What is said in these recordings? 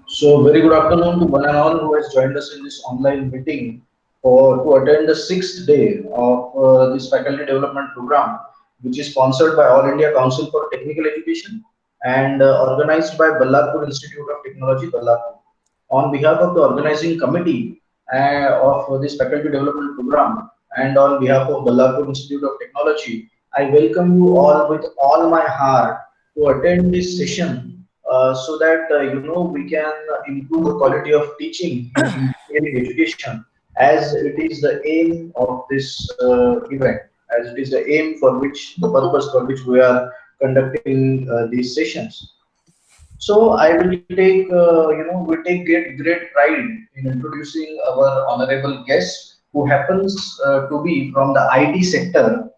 So, very good afternoon to one and all who has joined us in this online meeting for to attend the sixth day of this faculty development program, which is sponsored by All India Council for Technical Education and organized by Ballarpur Institute of Technology, Ballarpur. On behalf of the organizing committee of this faculty development program and on behalf of Ballarpur Institute of Technology, I welcome you all with all my heart to attend this session so that we can improve the quality of teaching in engineering education as it is the aim of this event, as it is the aim for which the purpose for which we are conducting these sessions. So I will take, we take great pride in introducing our honorable guest, who happens to be from the IT sector,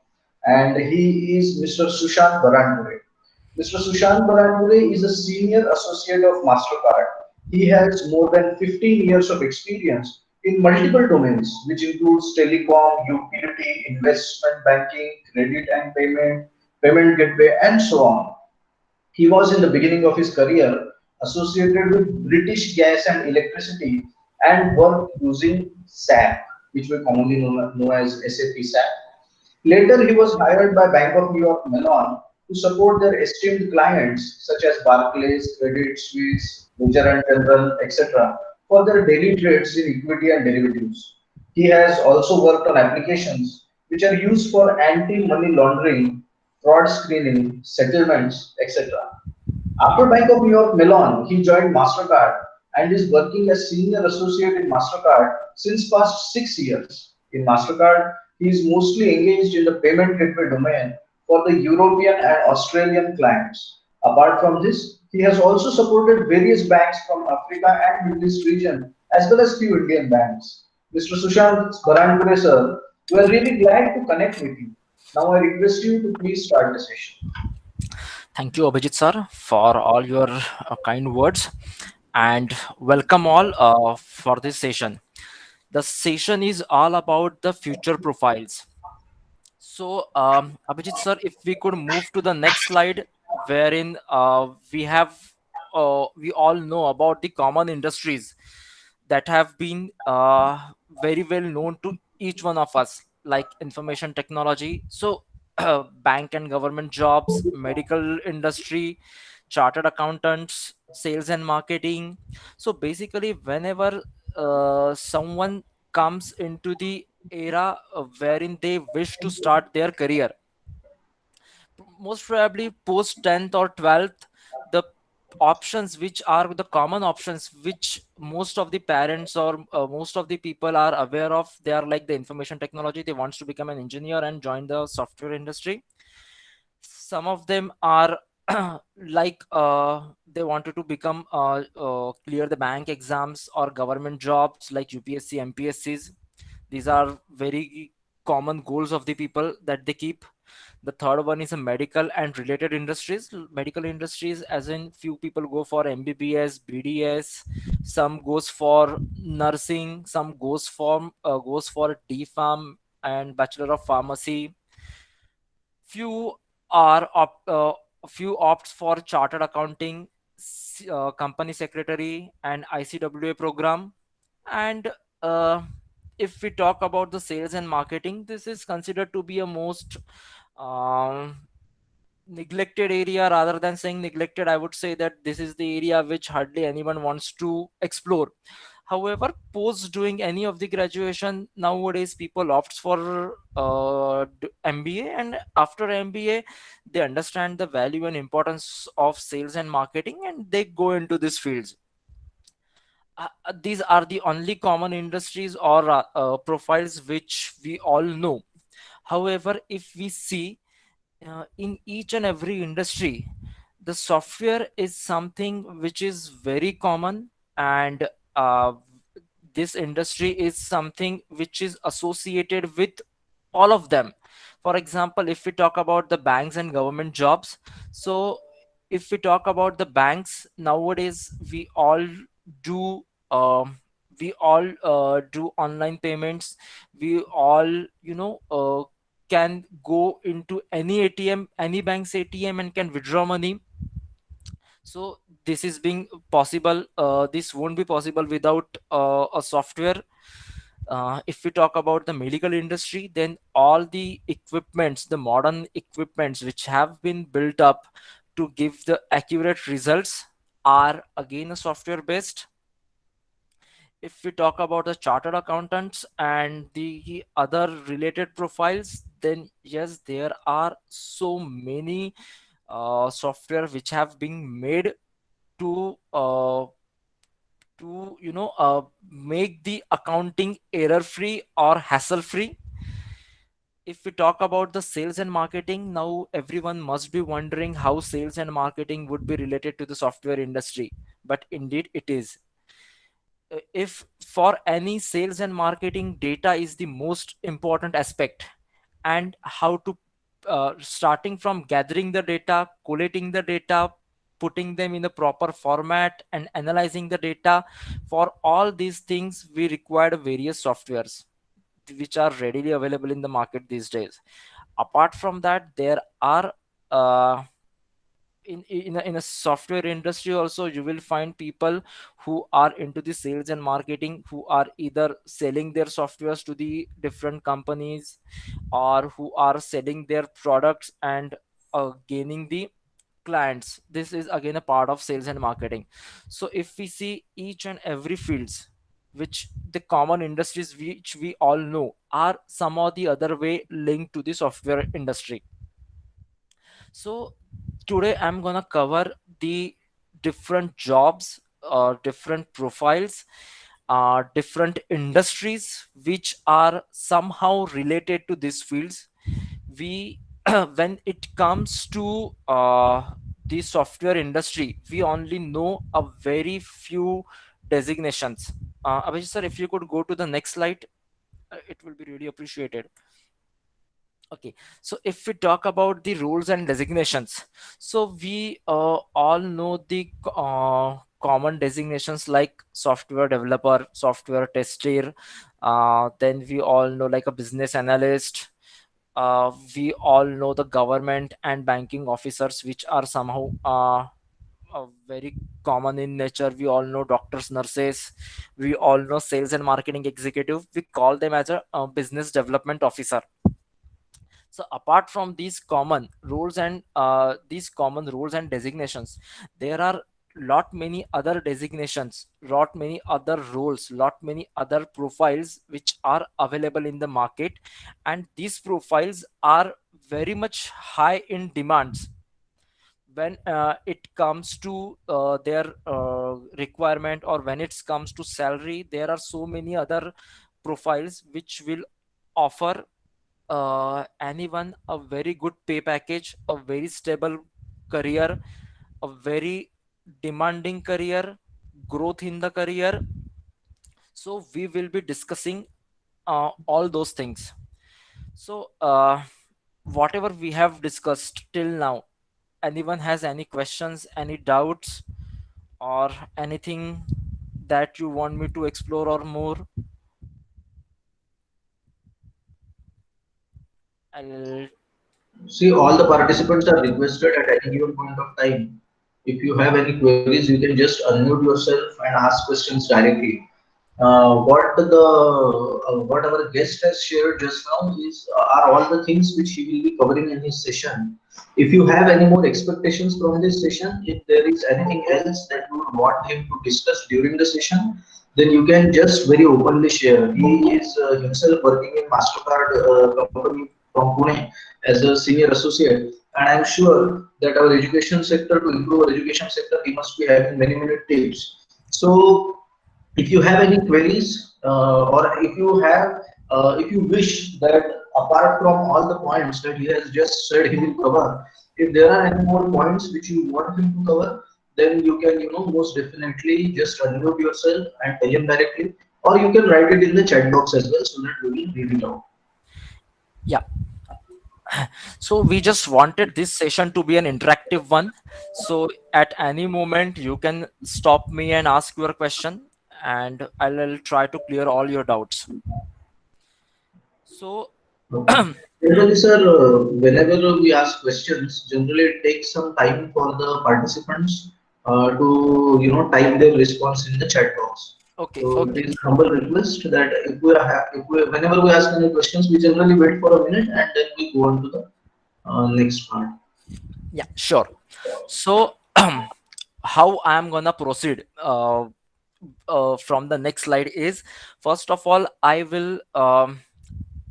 and he is Mr. Sushant Baranpure. Mr. Sushant Baranpure is a senior associate of Mastercard. He has more than 15 years of experience in multiple domains, which includes telecom, utility, investment banking, credit and payment gateway, and so on. He was in the beginning of his career associated with British Gas and Electricity and worked using SAP, which we commonly know as SAP SAP. Later, he was hired by Bank of New York Mellon to support their esteemed clients such as Barclays, Credit Suisse, Ledger and General, etc., for their daily trades in equity and derivatives. He has also worked on applications which are used for anti-money laundering, fraud screening, settlements, etc. After Bank of New York Mellon, he joined MasterCard and is working as senior associate in MasterCard since past 6 years. In MasterCard, he is mostly engaged in the payment gateway domain for the European and Australian clients. Apart from this, he has also supported various banks from Africa and Middle East region as well as few Indian banks. Mr. Sushant Baranpure sir, we are really glad to connect with you. Now I request you to please start the session. Thank you, Abhijit sir, for all your kind words, and welcome all for this session. The session is all about the future profiles. So, Abhijit sir, if we could move to the next slide, wherein we all know about the common industries that have been very well known to each one of us, like information technology. So, bank and government jobs, medical industry, chartered accountants, sales and marketing. So, basically, whenever someone comes into the era wherein they wish to start their career, most probably post 10th or 12th, the options which are the common options which most of the parents or most of the people are aware of, they are like the information technology, they wants to become an engineer and join the software industry. Some of them are like they wanted to become clear the bank exams or government jobs like UPSC, MPSCs. These are very common goals of the people that they keep. The third one is a medical and related industries. Medical industries, as in few people go for MBBS, BDS, some goes for nursing, some goes for DPharm and Bachelor of Pharmacy. Few are few opts for chartered accounting, company secretary, and ICWA program. And uh, if we talk about the sales and marketing, this is considered to be a most um, neglected area. Rather than saying neglected, I would say that this is the area which hardly anyone wants to explore. However, post doing any of the graduation, nowadays people opt for MBA, and after MBA they understand the value and importance of sales and marketing and they go into these fields. These are the only common industries or profiles which we all know. However, if we see in each and every industry, the software is something which is very common, and uh, this industry is something which is associated with all of them. For example, if we talk about the banks and government jobs, so if we talk about the banks nowadays, do um, we all do online payments. We all, can go into any ATM, any bank's ATM, and can withdraw money. So this is being possible. This won't be possible without a software. If we talk about the medical industry, then all the equipments, the modern equipments which have been built up to give the accurate results, are again a software based. If we talk about the chartered accountants and the other related profiles, then yes, there are so many software which have been made to make the accounting error free or hassle free. If we talk about the sales and marketing, now everyone must be wondering how sales and marketing would be related to the software industry, but indeed it is. If for any sales and marketing, data is the most important aspect, and how to starting from gathering the data, collating the data, putting them in the proper format, and analyzing the data, for all these things we require various softwares which are readily available in the market these days. Apart from that, there are uh, in a software industry also, you will find people who are into the sales and marketing, who are either selling their softwares to the different companies, or who are selling their products and gaining the clients. This is again a part of sales and marketing. So if we see each and every fields, which the common industries which we all know, are some or the other way linked to the software industry. So today I'm gonna cover the different jobs, different profiles, different industries which are somehow related to these fields. We when it comes to the software industry, we only know a very few designations. Abhijit sir, if you could go to the next slide, it will be really appreciated. Okay, so if we talk about the roles and designations, so we all know the common designations like software developer, software tester, then we all know like a business analyst, we all know the government and banking officers, which are somehow very common in nature. We all know doctors, nurses, we all know sales and marketing executive, we call them as a business development officer. So apart from these common roles and designations, there are lot many other designations, lot many other roles, lot many other profiles which are available in the market, and these profiles are very much high in demands. When it comes to their requirement, or when it comes to salary, there are so many other profiles which will offer anyone a very good pay package, a very stable career, a very demanding career, growth in the career. So we will be discussing all those things. So whatever we have discussed till now, anyone has any questions, any doubts, or anything that you want me to explore or more? I'll See, all the participants are requested at any given point of time. If you have any queries, you can just unmute yourself and ask questions directly. What our guest has shared just now are all the things which he will be covering in his session. If you have any more expectations from this session, if there is anything else that you would want him to discuss during the session, then you can just very openly share. He is himself working in Mastercard company from Pune as a senior associate, and I'm sure that our education sector, to improve our education sector, he must be having many tips. So if you have any queries, or if you wish that apart from all the points that he has just said he will cover, if there are any more points which you want him to cover, then you can, most definitely just unmute yourself and tell him directly, or you can write it in the chat box as well so that we will read it out. Yeah. So we just wanted this session to be an interactive one. So at any moment you can stop me and ask your question, and I'll try to clear all your doubts. So Okay. Generally, sir, whenever we ask questions, generally it takes some time for the participants to type their response in the chat box. okay, So it okay. is humble request that whenever we ask any questions, we generally wait for a minute and then we go on to the next part. Yeah, sure. So how I am gonna proceed from the next slide is, first of all I will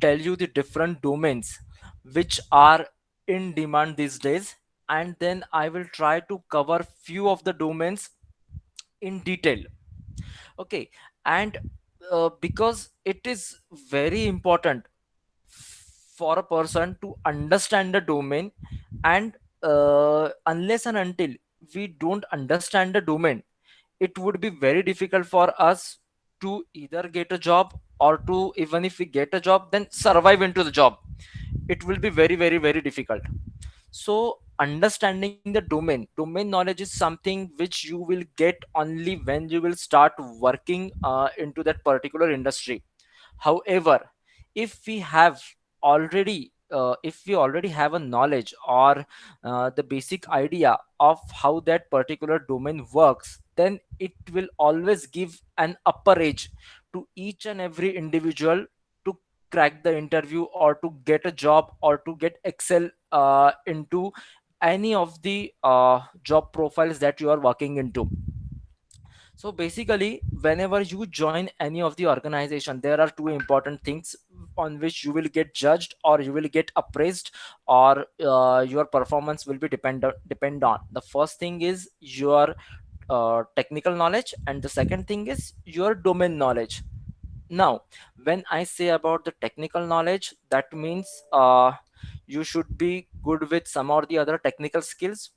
tell you the different domains which are in demand these days, and then I will try to cover few of the domains in detail. Okay. And because it is very important for a person to understand the domain, and unless and until we don't understand the domain, it would be very difficult for us to either get a job, or to, even if we get a job, then survive into the job. It will be very, very, very difficult. So understanding the domain knowledge is something which you will get only when you will start working into that particular industry. However, if we have if we already have a knowledge, or the basic idea of how that particular domain works, then it will always give an upper edge to each and every individual to crack the interview, or to get a job, or to get excel into any of the job profiles that you are working into. So basically, whenever you join any of the organization, there are two important things on which you will get judged, or you will get appraised, or your performance will be depend on. The first thing is your technical knowledge, and the second thing is your domain knowledge. Now, when I say about the technical knowledge, that means you should be good with some or the other technical skills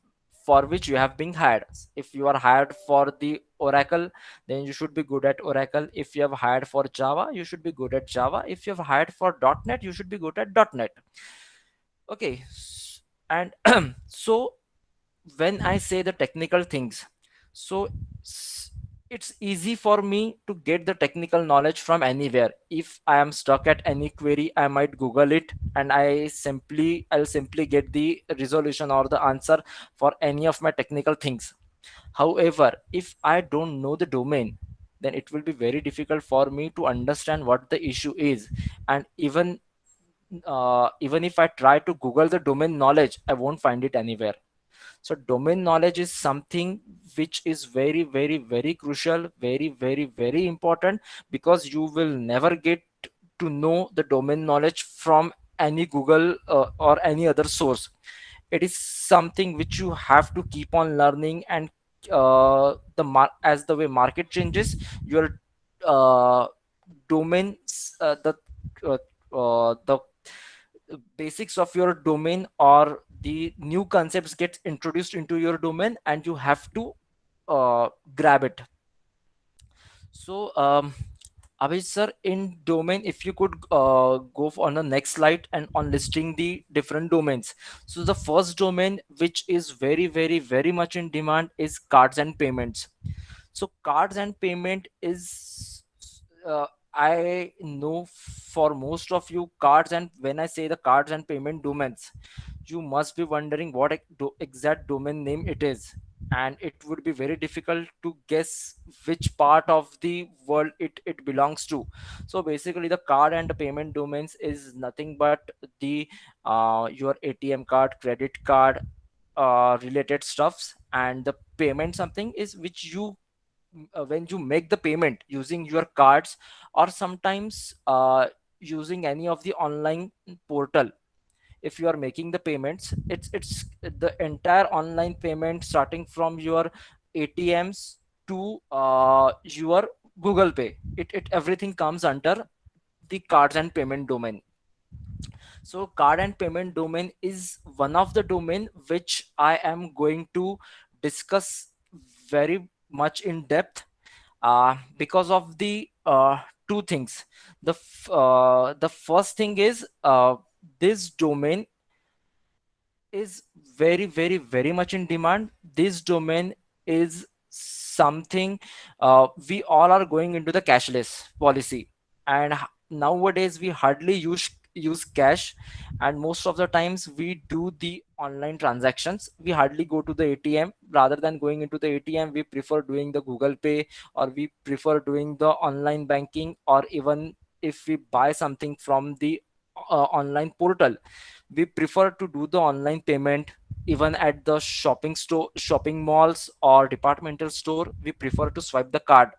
for which you have been hired. If you are hired for the Oracle, then you should be good at Oracle. If you have hired for Java, you should be good at Java. If you have hired for .NET, you should be good at .NET. Okay. And so when I say the technical things, so s- it's easy for me to get the technical knowledge from anywhere. If I am stuck at any query, I might Google it, and I'll simply get the resolution or the answer for any of my technical things. However, if I don't know the domain, then it will be very difficult for me to understand what the issue is. And even if I try to Google the domain knowledge, I won't find it anywhere. So domain knowledge is something which is very, very, very crucial, very, very, very important, because you will never get to know the domain knowledge from any Google or any other source. It is something which you have to keep on learning. And as the way market changes, your uh, domains the basics of your domain, or the new concepts get introduced into your domain, and you have to grab it. So Abhij sir, in domain, if you could on the next slide and on listing the different domains. So the first domain which is very, very, very much in demand is cards and payments. So cards and payment is I know for most of you, cards, and when I say the cards and payment domains, you must be wondering what exact domain name it is, and it would be very difficult to guess which part of the world it belongs to. So basically, the card and the payment domains is nothing but the your ATM card, credit card, related stuffs. And the payment something is which you when you make the payment using your cards, or sometimes using any of the online portal. If you are making the payments, it's the entire online payment, starting from your ATMs to your Google Pay. It everything comes under the cards and payment domain. So card and payment domain is one of the domain which I am going to discuss very much in depth, because of the two things. The first thing is, this domain. is very, very, very much in demand. This domain is something, we all are going into the cashless policy, and nowadays we hardly use cash, and most of the times we do the online transactions. We hardly go to the ATM. Rather than going into the ATM, we prefer doing the Google Pay, or we prefer doing the online banking, or even if we buy something from the online portal, we prefer to do the online payment. Even at the shopping malls or departmental store, we prefer to swipe the card.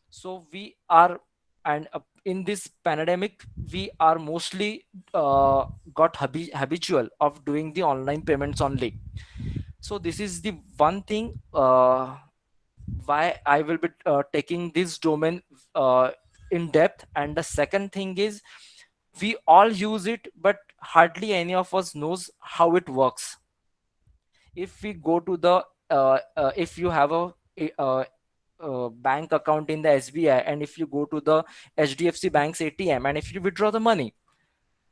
So we are, and in this pandemic, we are mostly got habitual of doing the online payments only. So this is the one thing, why I will be taking this domain uh, in depth. And the second thing is, we all use it, but hardly any of us knows how it works. If we go to the if you have a bank account in the SBI, and if you go to the HDFC Bank's ATM, and if you withdraw the money,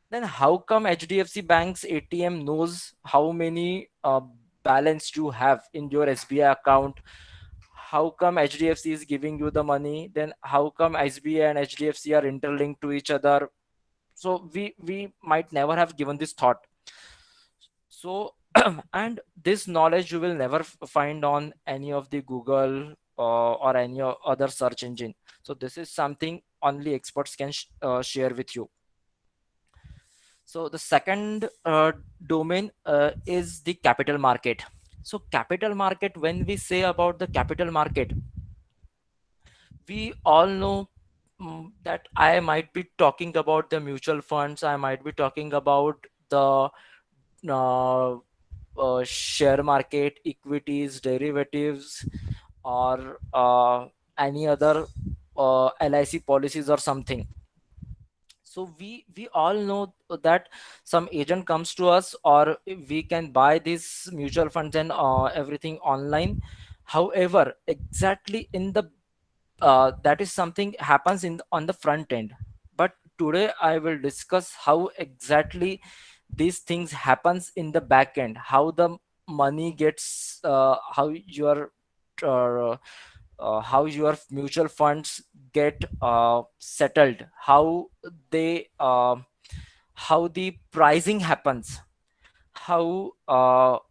then how come HDFC Bank's ATM knows how many balance you have in your SBI account? How come HDFC is giving you the money? Then how come SBI and HDFC are interlinked to each other? So we might never have given this thought. So and this knowledge you will never find on any of the Google or any other search engine. So this is something only experts can share with you. So the second domain is the capital market. So capital market, when we say about the capital market, we all know, that I might be talking about the mutual funds, I might be talking about the uh, share market, equities, derivatives, or any other LIC policies or something. So we all know that some agent comes to us, or we can buy these mutual funds and everything online. However, exactly in the that is something happens on the front end. But today I will discuss how exactly these things happens in the back end, how the money gets uh, how your mutual funds get settled, they how the pricing happens, how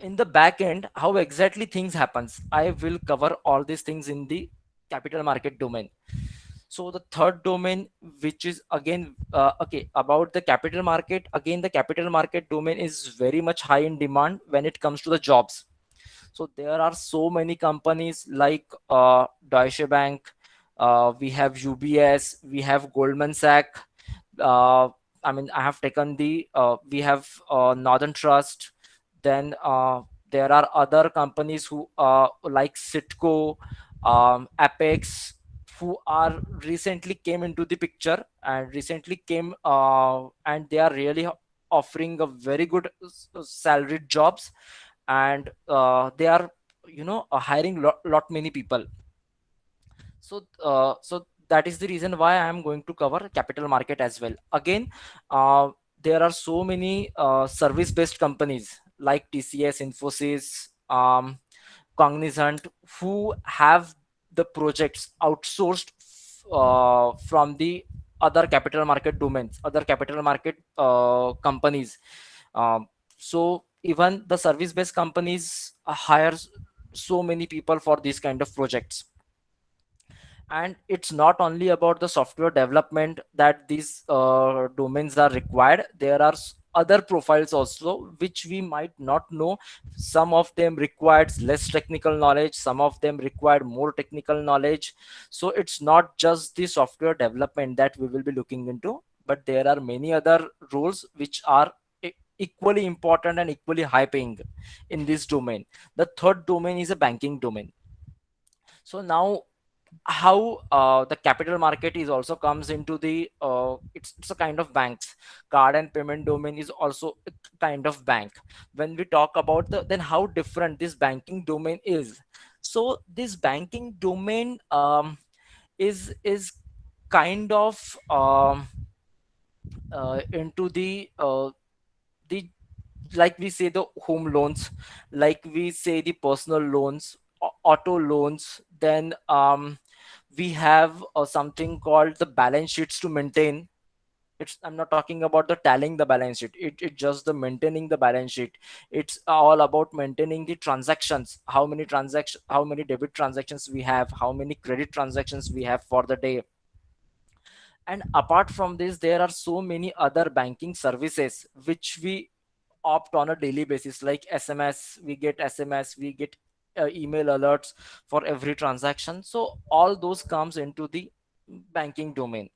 in the back end, how exactly things happens. I will cover all these things in the capital market domain. So the third domain, which is again okay, about the capital market, again the capital market domain is very much high in demand when it comes to the jobs. So there are so many companies like Deutsche Bank, we have UBS, we have Goldman Sachs. Uh, I mean, I have taken the we have Northern Trust. Then there are other companies who like Citco, Apex, who are recently came into the picture and recently came and they are really offering a very good salaried jobs, and they are, hiring lot many people. So that is the reason why I am going to cover capital market as well. Again, uh, there are so many service based companies like TCS, Infosys, Cognizant, who have the projects outsourced from the other capital market domains, other capital market companies. um, so even the service based companies hires so many people for these kind of projects. And it's not only about the software development that these domains are required. There are other profiles also which we might not know. Some of them requires less technical knowledge, some of them require more technical knowledge. So it's not just the software development that we will be looking into, but there are many other roles which are equally important and equally high paying in this domain. The third domain is a banking domain. So now, how the capital market is also comes into the it's a kind of banks. Card and payment domain is also a kind of bank. When we talk about the, then how different this banking domain is. So this banking domain is kind of into the like we say the home loans, like we say the personal loans, auto loans. Then we have something called the balance sheets to maintain. It's, I'm not talking about the tallying the balance sheet, it just the maintaining the balance sheet. It's all about maintaining the transactions, how many transactions, how many debit transactions we have, how many credit transactions we have for the day. And apart from this, there are so many other banking services which we opt on a daily basis, like SMS, we get SMS, we get email alerts for every transaction. So all those comes into the banking domain.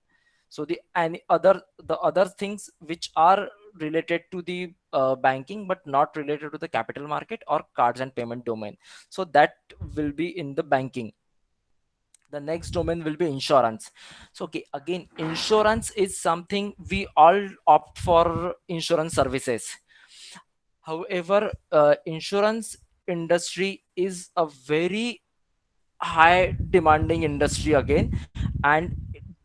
So the any other, the other things which are related to the banking but not related to the capital market or cards and payment domain, so that will be in the banking. The next domain will be insurance. So okay, again, insurance is something we all opt for insurance services. However, insurance industry is a very high demanding industry again. And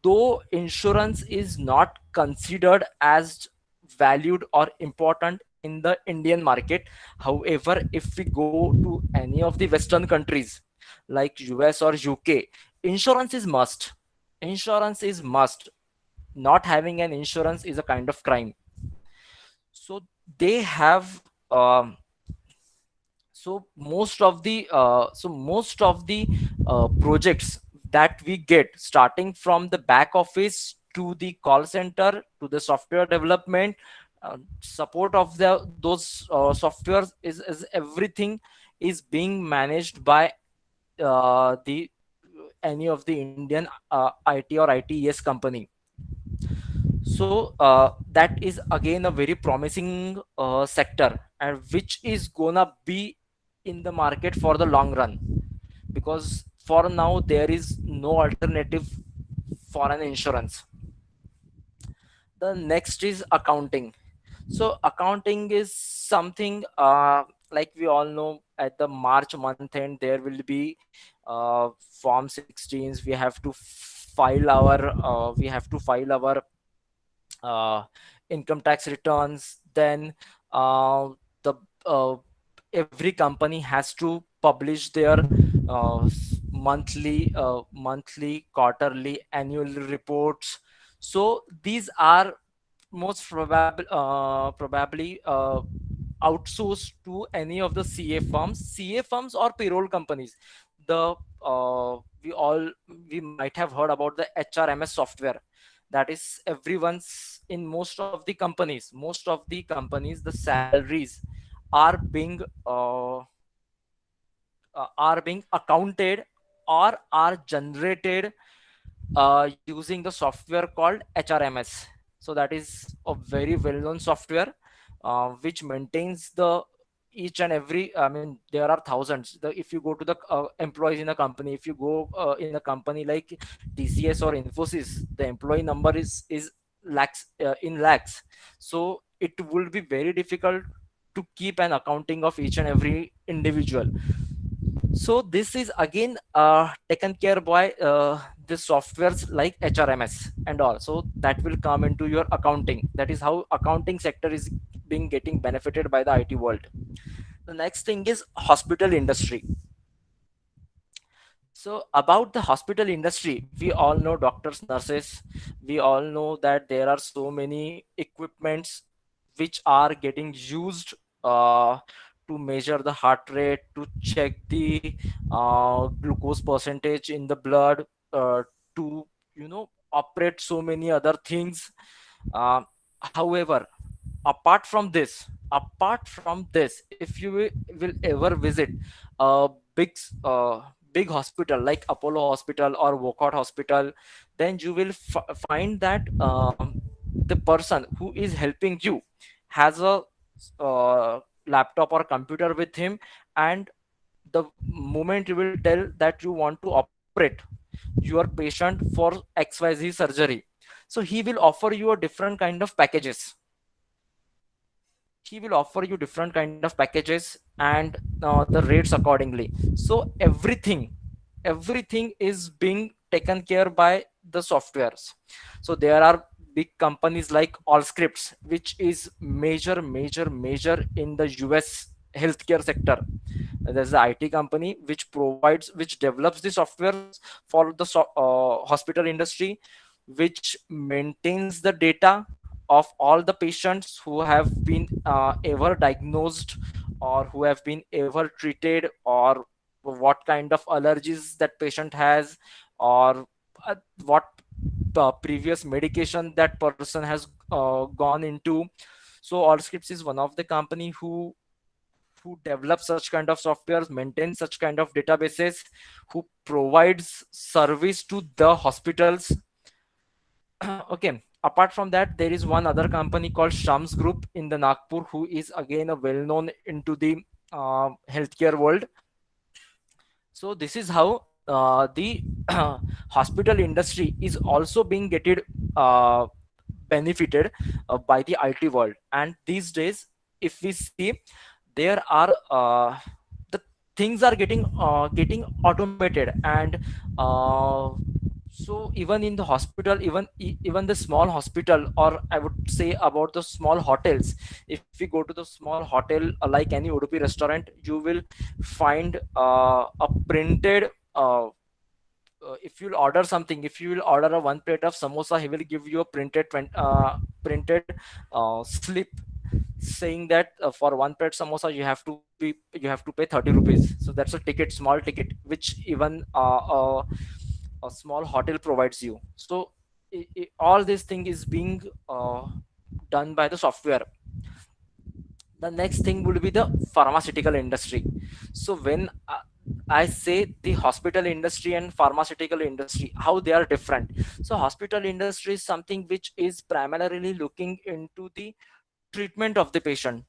though insurance is not considered as valued or important in the Indian market, however, if we go to any of the western countries like US or UK, insurance is must. Insurance is must. Not having an insurance is a kind of crime. So they have most of the projects that we get, starting from the back office to the call center to the software development, support of those softwares, is everything is being managed by the any of the Indian IT or ITES company. So that is again a very promising sector, and which is gonna be in the market for the long run, because for now there is no alternative for an insurance. The next is accounting. So accounting is something like we all know, at the March month end there will be form 16s. We have to file our uh, income tax returns. Then the every company has to publish their monthly, quarterly, annual reports. So these are probably outsourced to any of the CA firms or payroll companies. The we might have heard about the HRMS software. That is everyone's, in most of the companies, the salaries are being uh, are being accounted or are generated using the software called HRMS. So that is a very well-known software which maintains the each and every. I mean, there are thousands. If you go to the employees in a company, if you go in a company like TCS or Infosys, the employee number is lakhs, in lakhs. So it will be very difficult to keep an accounting of each and every individual. So this is again taken care by the softwares like HRMS and all. So that will come into your accounting. That is how accounting sector is being getting benefited by the IT world. The next thing is hospital industry. So about the hospital industry, we all know doctors, nurses. We all know that there are so many equipments which are getting used uh, to measure the heart rate, to check the glucose percentage in the blood, to operate so many other things. Uh, However, apart from this, if you will ever visit a big hospital like Apollo Hospital or Wockhardt Hospital, then you will find that the person who is helping you has a laptop or computer with him. And the moment you will tell that you want to operate your patient for XYZ surgery, so he will offer you a different kind of packages. He will offer you different kind of packages and the rates accordingly. So everything is being taken care by the softwares. So there are big companies like Allscripts, which is major in the US healthcare sector. There's the IT company which develops the softwares for the hospital industry, which maintains the data of all the patients who have been ever diagnosed, or who have been ever treated, or what kind of allergies that patient has, or what previous medication that person has gone into. So Allscripts is one of the company who develops such kind of softwares, maintains such kind of databases, who provides service to the hospitals. Okay, apart from that, there is one other company called Shams Group in the Nagpur, who is again a well known into the healthcare world. So this is how the hospital industry is also being getting uh, benefited by the IT world. And these days, if we see, there are the things are getting automated. And uh, so even in the hospital, even the small hospital, or I would say about the small hotels, if we go to the small hotel, like any Udupi restaurant, you will find a printed if you'll order something, if you will order a one plate of samosa, he will give you a printed slip saying that for one plate samosa you have to pay 30 rupees. So that's a ticket, small ticket, which even a small hotel provides you. So all this thing is being done by the software. The next thing would be the pharmaceutical industry. So when I say the hospital industry and pharmaceutical industry, how they are different. So hospital industry is something which is primarily looking into the treatment of the patient,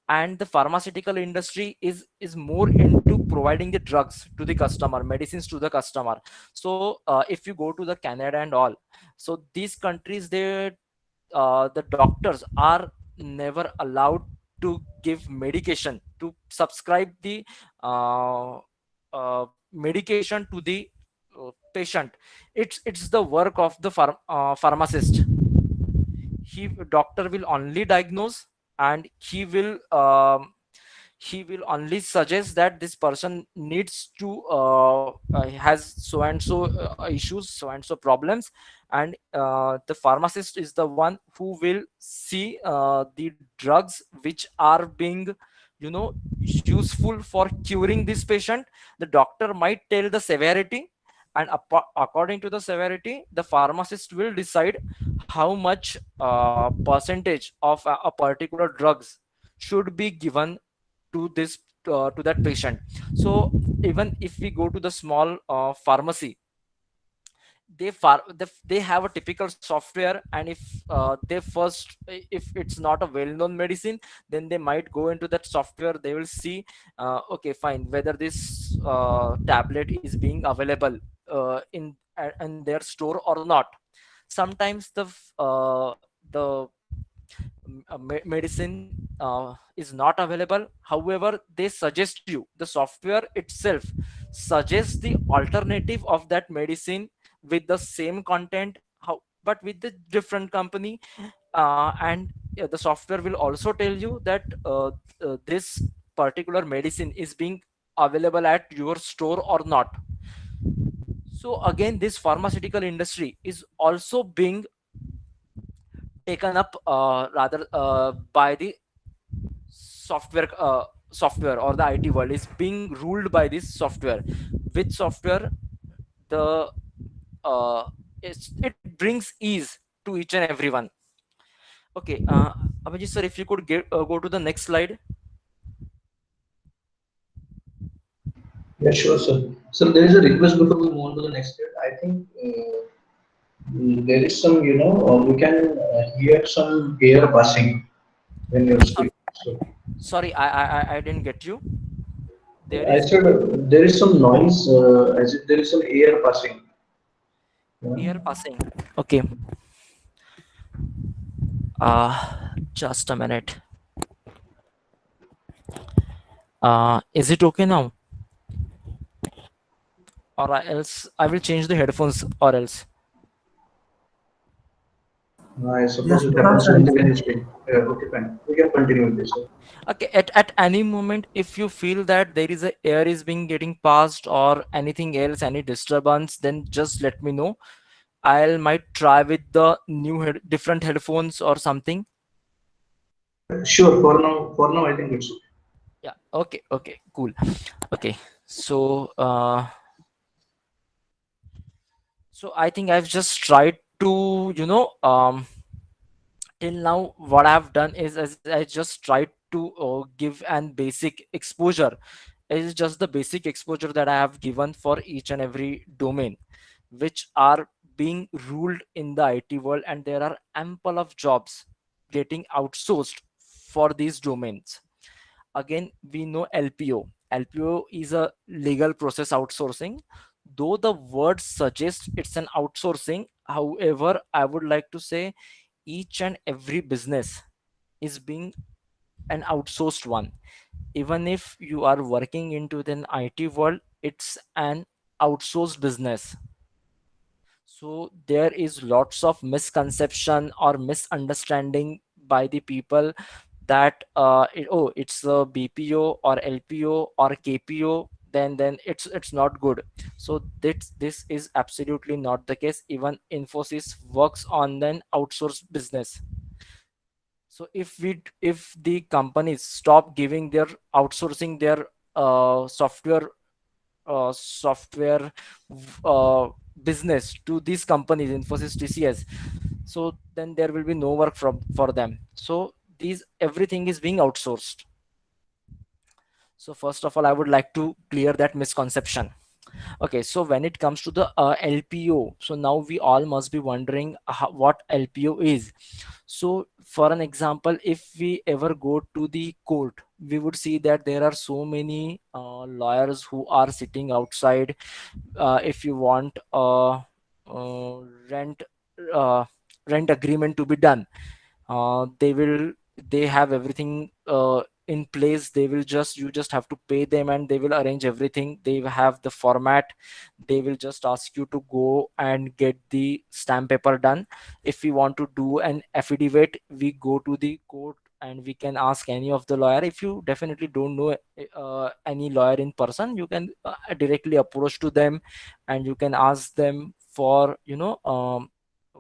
and the pharmaceutical industry is more into providing the drugs to the customer, medicines to the customer. So if you go to the Canada and all, so these countries, they the doctors are never allowed to give medication, to subscribe the uh, medication to the patient. It's the work of the pharmacist. Doctor will only diagnose, and he will only suggest that this person needs to has so and so issues, so and so problems. And the pharmacist is the one who will see the drugs which are being, you know, useful for curing this patient. The doctor might tell the severity, and according to the severity, the pharmacist will decide how much percentage of a particular drugs should be given to this to that patient. So even if we go to the small pharmacy, they have a typical software. And if they first, if it's not a well-known medicine, then they might go into that software. They will see, okay, fine, whether this tablet is being available in their store or not. Sometimes the medicine is not available. However, they suggest you, the software itself suggests the alternative of that medicine with the same content, how, but with the different company. And the software will also tell you that this particular medicine is being available at your store or not. So again, this pharmaceutical industry is also being taken up rather by the software, or the IT world is being ruled by this software. With software, the it brings ease to each and everyone. Okay, Abhijit sir, if you could go to the next slide. Yeah, sure, sir. So there is a request before we move on to the next slide. I think there is some, we can hear some air passing when you're Sorry, speaking. So sorry, I didn't get you. There I is said there is some noise, as if there is some air passing. Yeah. air passing. Okay, just a minute. Is it okay now, or else I will change the headphones, or else. I Yes, suppose it Sushant, happens sir, only it's when you speak. Yeah, okay, fine. We can continue with this. Sir. Okay, at any moment, if you feel that there is a air is being getting passed or anything else, any disturbance, then just let me know. I'll might try with the different headphones or something. Sure. For now, I think it's okay. Yeah. Okay. Okay. Cool. Okay. So, so I think I've just tried to, till now what I've done is as I just tried to give an basic exposure. It is just the basic exposure that I have given for each and every domain which are being ruled in the IT world, and there are ample of jobs getting outsourced for these domains. Again, we know LPO. LPO is a legal process outsourcing. Though the word suggests it's an outsourcing, however, I would like to say each and every business is being an outsourced one. Even if you are working into the IT world, it's an outsourced business. So there is lots of misconception or misunderstanding by the people that oh, it's a BPO or LPO or KPO, then it's not good. So this is absolutely not the case. Even Infosys works on an outsourced business. So if the companies stop giving their outsourcing their software uh, business to these companies, Infosys, TCS, so then there will be no work from for them. So these everything is being outsourced. So first of all, I would like to clear that misconception. Okay, so when it comes to the LPO, so now we all must be wondering what LPO is. So for an example, if we ever go to the court, we would see that there are so many lawyers who are sitting outside. If you want uh, rent uh, rent agreement to be done, they have everything in place. They will just you just have to pay them and they will arrange everything. They have the format. They will just ask you to go and get the stamp paper done. If we want to do an affidavit, we go to the court and we can ask any of the lawyer. If you definitely don't know any lawyer in person, you can directly approach to them and you can ask them for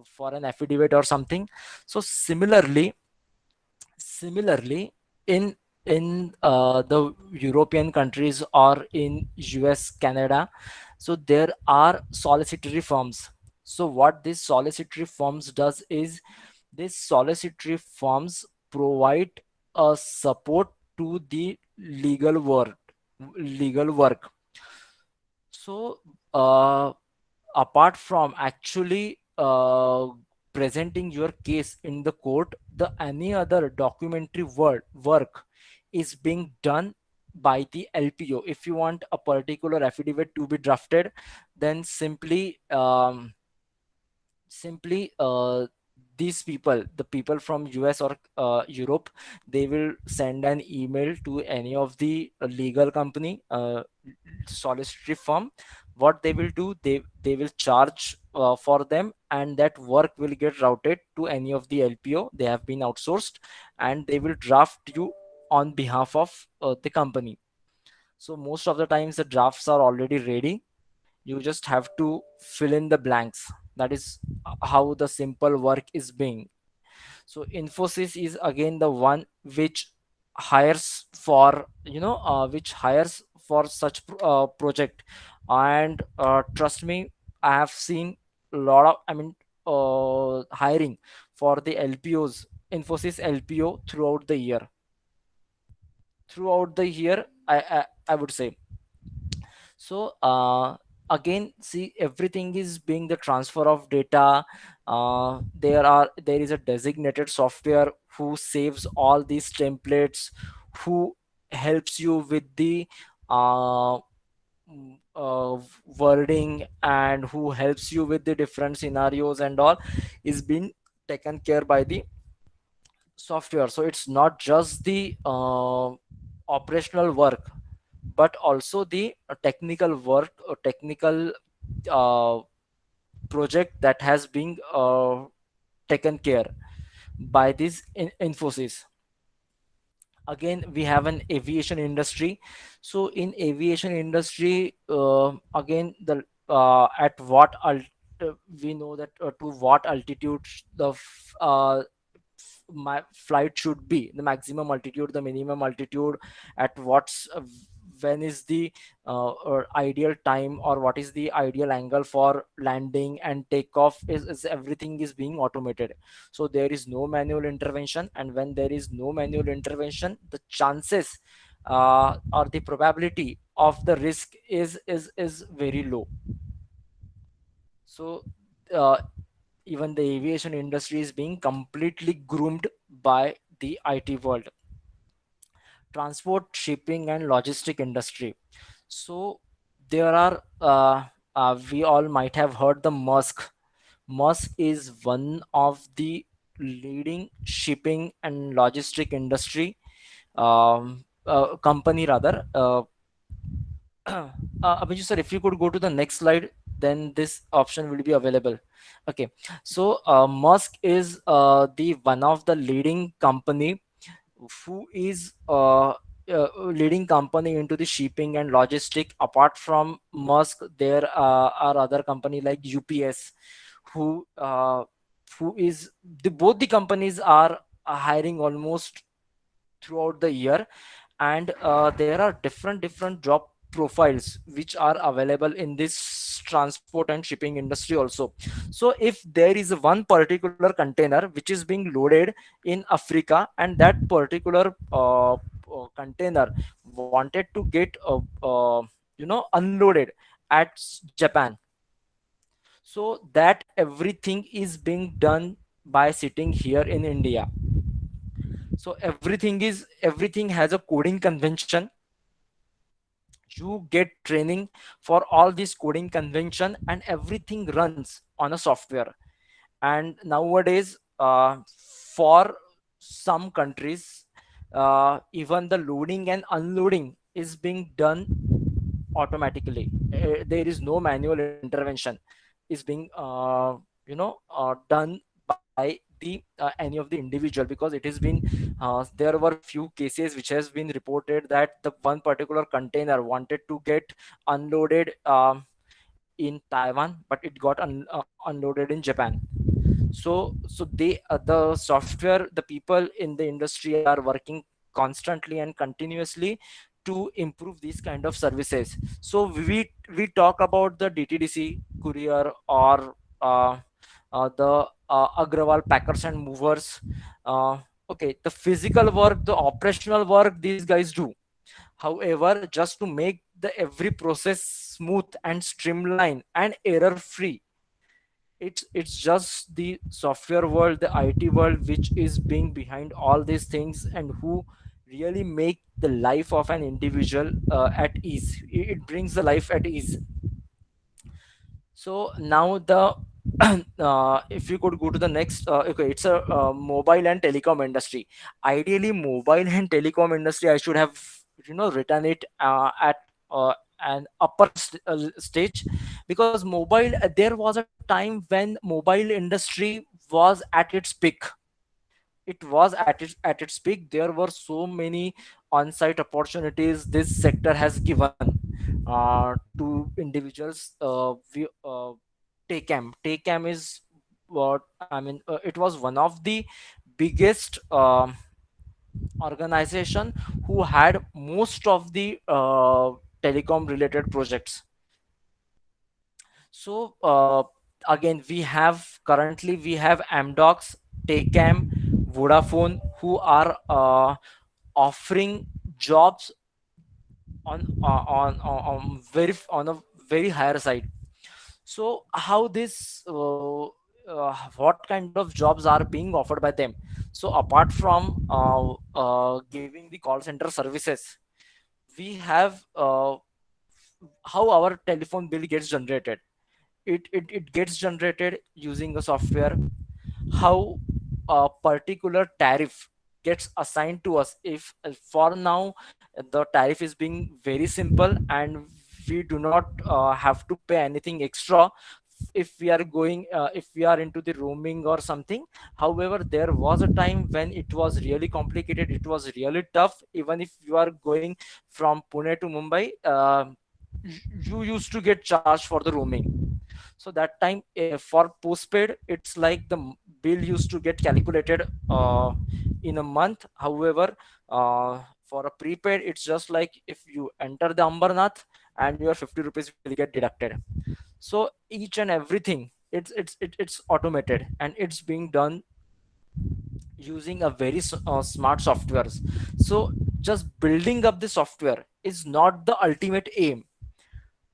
for an affidavit or something. So similarly in the European countries or in US, Canada, so there are solicitary firms. So what these solicitary firms does is these solicitary firms provide a support to the legal work. So apart from actually presenting your case in the court, the any other documentary work is being done by the LPO. If you want a particular affidavit to be drafted, then simply these people, the people from US or Europe, they will send an email to any of the legal company, solicitary firm. What they will do, they will charge for them, and that work will get routed to any of the LPO. They have been outsourced, and they will draft you on behalf of the company. So most of the times the drafts are already ready. You just have to fill in the blanks. That is how the simple work is being. So Infosys is again the one which hires for which hires for such project. And trust me, I have seen a lot of hiring for the LPOs, Infosys LPO, throughout the year, I would say. So again, see, everything is being the transfer of data. There is a designated software who saves all these templates, who helps you with the uh, wording, and who helps you with the different scenarios and all, is being taken care by the software. So it's not just the operational work, but also the technical work or technical uh, project that has been taken care by this Infosys. Again, we have an aviation industry. So in aviation industry, again, the at what we know that to what altitude my flight should be, the maximum altitude, the minimum altitude, at what's when is the or ideal time, or what is the ideal angle for landing and takeoff, is everything is being automated. So there is no manual intervention, and when there is no manual intervention, the chances or the probability of the risk is very low. So uh, even the aviation industry is being completely groomed by the IT world. Transport, shipping, and logistic industry. So there are we all might have heard the Musk. Musk is one of the leading shipping and logistic industry company rather. Abhijit sir, if you could go to the next slide, then this option will be available. Okay, so Musk is the one of the leading company who is leading company into the shipping and logistic. Apart from Musk, there are other company like UPS, who is the both the companies are hiring almost throughout the year. And there are different job profiles which are available in this transport and shipping industry also. So if there is one particular container which is being loaded in Africa, and that particular container wanted to get unloaded at Japan, so that everything is being done by sitting here in India. So everything has a coding convention. You get training for all this coding convention, and everything runs on a software. And nowadays, for some countries, even the loading and unloading is being done automatically. There is no manual intervention is being done by the any of the individual, because it has been there were few cases which has been reported that the one particular container wanted to get unloaded in Taiwan, but it got unloaded in Japan. So the software, the people in the industry are working constantly and continuously to improve these kind of services. So we talk about the DTDC courier, or the Agrawal packers and movers. Okay, the physical work, the operational work these guys do. However, just to make the every process smooth and streamlined and error free, it's just the software world, the IT world, which is being behind all these things, and who really make the life of an individual at ease. It brings the life at ease. So now the if you could go to the next, okay, it's a mobile and telecom industry. Ideally, mobile and telecom industry, I should have written it at an upper stage, because mobile, there was a time when mobile industry was at its peak. It was at its peak. There were so many on-site opportunities this sector has given to individuals. Takecam is what I mean. It was one of the biggest organization who had most of the telecom related projects. So again, we have Amdocs, Takecam, Vodafone, who are offering jobs on a very higher side. So how this what kind of jobs are being offered by them? So apart from giving the call center services, we have how our telephone bill gets generated. It gets generated using a software. How a particular tariff gets assigned to us, if for now the tariff is being very simple, and we do not have to pay anything extra if we are going if we are into the roaming or something. However, there was a time when it was really complicated, it was really tough. Even if you are going from Pune to Mumbai, you used to get charged for the roaming. So that time, for postpaid, it's like the bill used to get calculated in a month. However, for a prepaid, it's just like if you enter the Ambernath and your 50 rupees will get deducted. So each and everything, it's automated, and it's being done using a very smart softwares. So just building up the software is not the ultimate aim.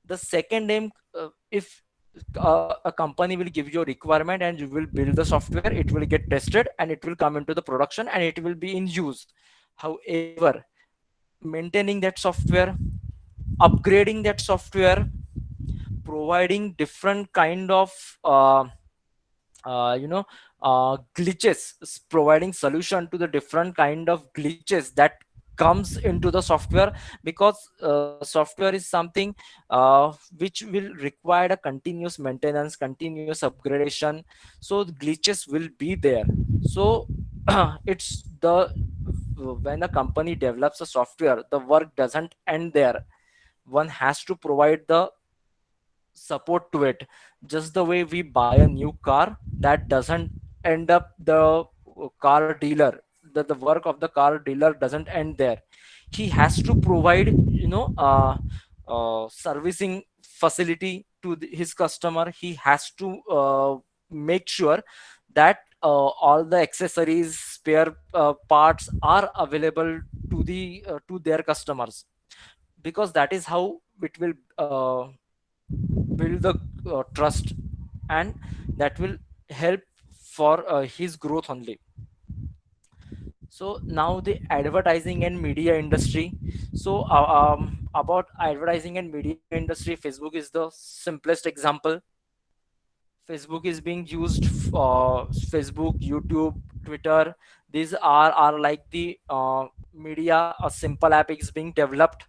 The second aim, if a company will give you a requirement and you will build the software, it will get tested and it will come into the production and it will be in use. However, maintaining that software, upgrading that software, providing different kind of uh, uh, you know glitches, providing solution to the different kind of glitches that comes into the software. Because software is something which will require a continuous maintenance, continuous upgradation. So the glitches will be there. So it's the when a company develops a software, the work doesn't end there. One has to provide the support to it. Just the way we buy a new car, that doesn't end up the car dealer. The work of the car dealer doesn't end there. He has to provide, servicing facility to his customer. He has to make sure that all the accessories, spare parts are available to their customers. Because that is how it will build the trust, and that will help for his growth only. So now the advertising and media industry. So about advertising and media industry, Facebook is the simplest example. Facebook is being used for Facebook, YouTube, Twitter. These are like the media. A simple app is being developed.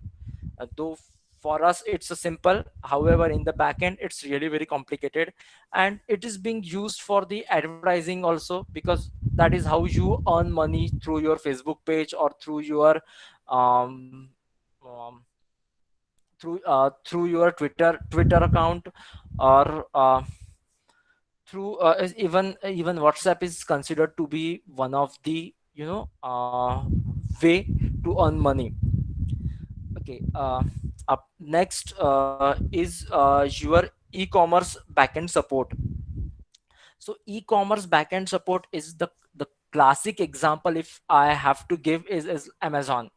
Though for us it's a simple, however in the back end it's really very complicated, and it is being used for the advertising also, because that is how you earn money through your Facebook page or through your um, um through your Twitter account, or through even WhatsApp is considered to be one of the way to earn money. Okay. Up next is your e-commerce backend support. So e-commerce backend support is the classic example, if I have to give, is Amazon.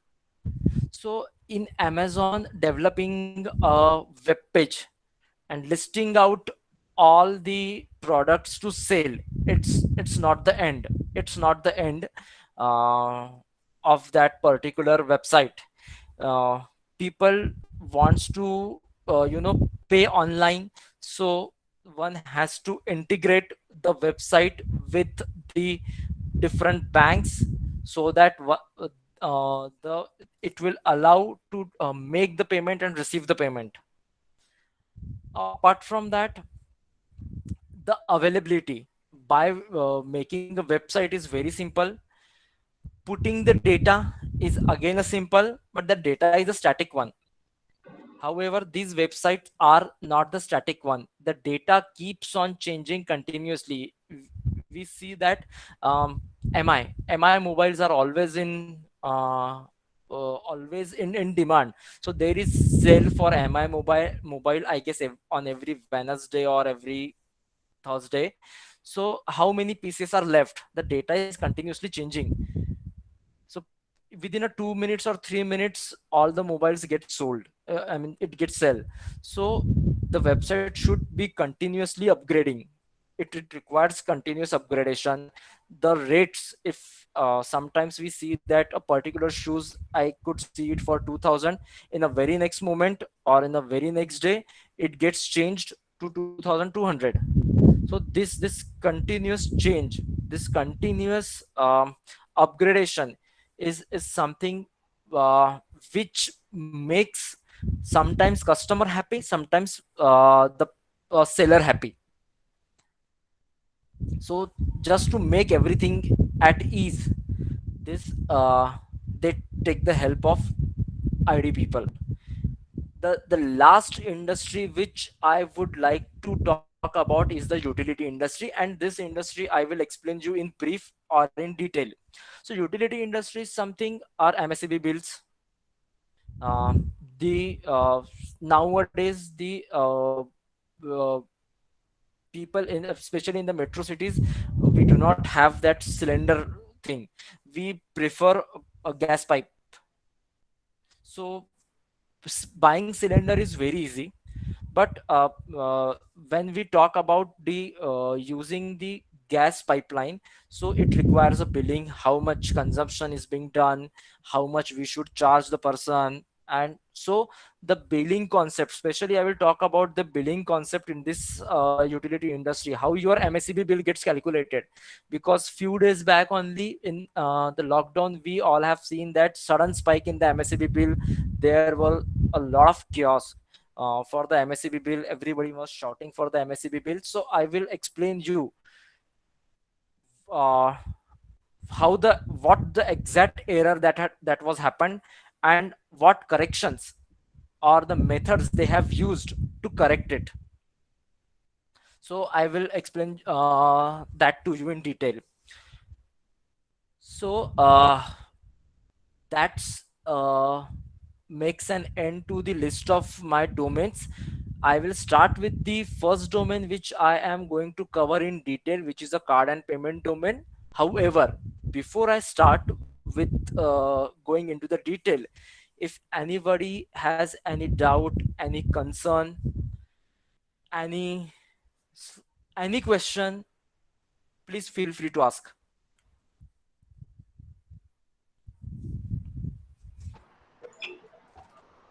So in Amazon, developing a web page and listing out all the products to sell, it's not the end. It's not the end uh, of that particular website. uh, People wants to pay online. So one has to integrate the website with the different banks, so that the it will allow to make the payment and receive the payment. Apart from that, the availability by making a website is very simple. Putting the data is again a simple, but the data is a static one. However, these websites are not the static one. The data keeps on changing continuously. We see that MI mobiles are always in demand. So there is sale for MI mobile, I guess, on every Wednesday or every Thursday. So how many pieces are left? The data is continuously changing. So within a 2 minutes or 3 minutes, all the mobiles get sold. I mean, it gets sell. So the website should be continuously upgrading. It requires continuous upgradation. The rates, if sometimes we see that a particular shoes I could see it for 2000, in a very next moment or in the very next day it gets changed to 2200. So this continuous change, this continuous upgradation is something which makes sometimes customer happy, sometimes the seller happy. So just to make everything at ease, this they take the help of ID people. The last industry which I would like to talk about is the utility industry, and this industry I will explain you in brief or in detail. So utility industry is something our MSCB bills, uh, the nowadays the people in, especially in the metro cities, we do not have that cylinder thing. We prefer a gas pipe. So buying cylinder is very easy, but when we talk about the using the gas pipeline, so it requires a billing, how much consumption is being done, how much we should charge the person. And so the billing concept, especially I will talk about the billing concept in this utility industry, how your MSCB bill gets calculated. Because few days back only in the lockdown, we all have seen that sudden spike in the MSCB bill. There were a lot of chaos for the MSCB bill. Everybody was shouting for the MSCB bill. So I will explain you uh, how the what the exact error that was happened, and what corrections or the methods they have used to correct it. So I will explain that to you in detail. So that's makes an end to the list of my domains. I will start with the first domain which I am going to cover in detail, which is a card and payment domain. However, before I start with going into the detail, if anybody has any doubt, any concern, any any question, please feel free to ask.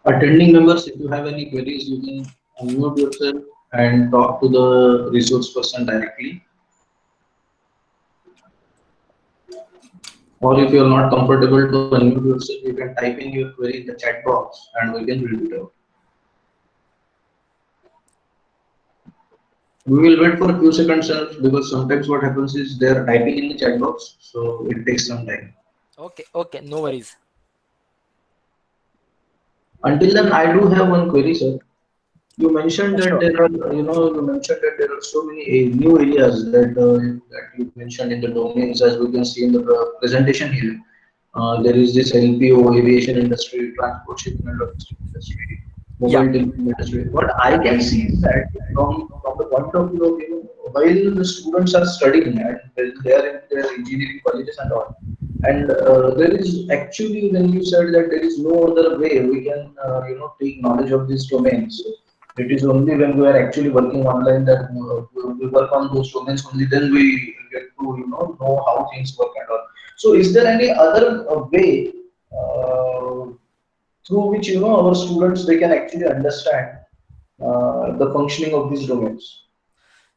Attending members, if you have any queries, you can unmute yourself and talk to the resource person directly. Or if you are not comfortable to unmute yourself, you can type in your query in the chat box and we can read it out. We will wait for a few seconds because sometimes what happens is they are typing in the chat box, so it takes some time. Okay, okay, no worries. Until then, I do have one query, sir. You mentioned that Sure. there are, you mentioned that there are so many new areas that you mentioned in the domains, as we can see in the presentation here. There is this LPO, aviation industry, transport, shipping and logistics industry, Yeah. mobile telecom industry. What I can see is that from the point of view of, while the students are studying and they are in their engineering colleges and all, and there is actually, when you said that there is no other way we can, take knowledge of these domains. It is only when we are actually working online that we work on those domains only. Then we get to, know how things work and all. So, is there any other way through which, our students they can actually understand the functioning of these domains?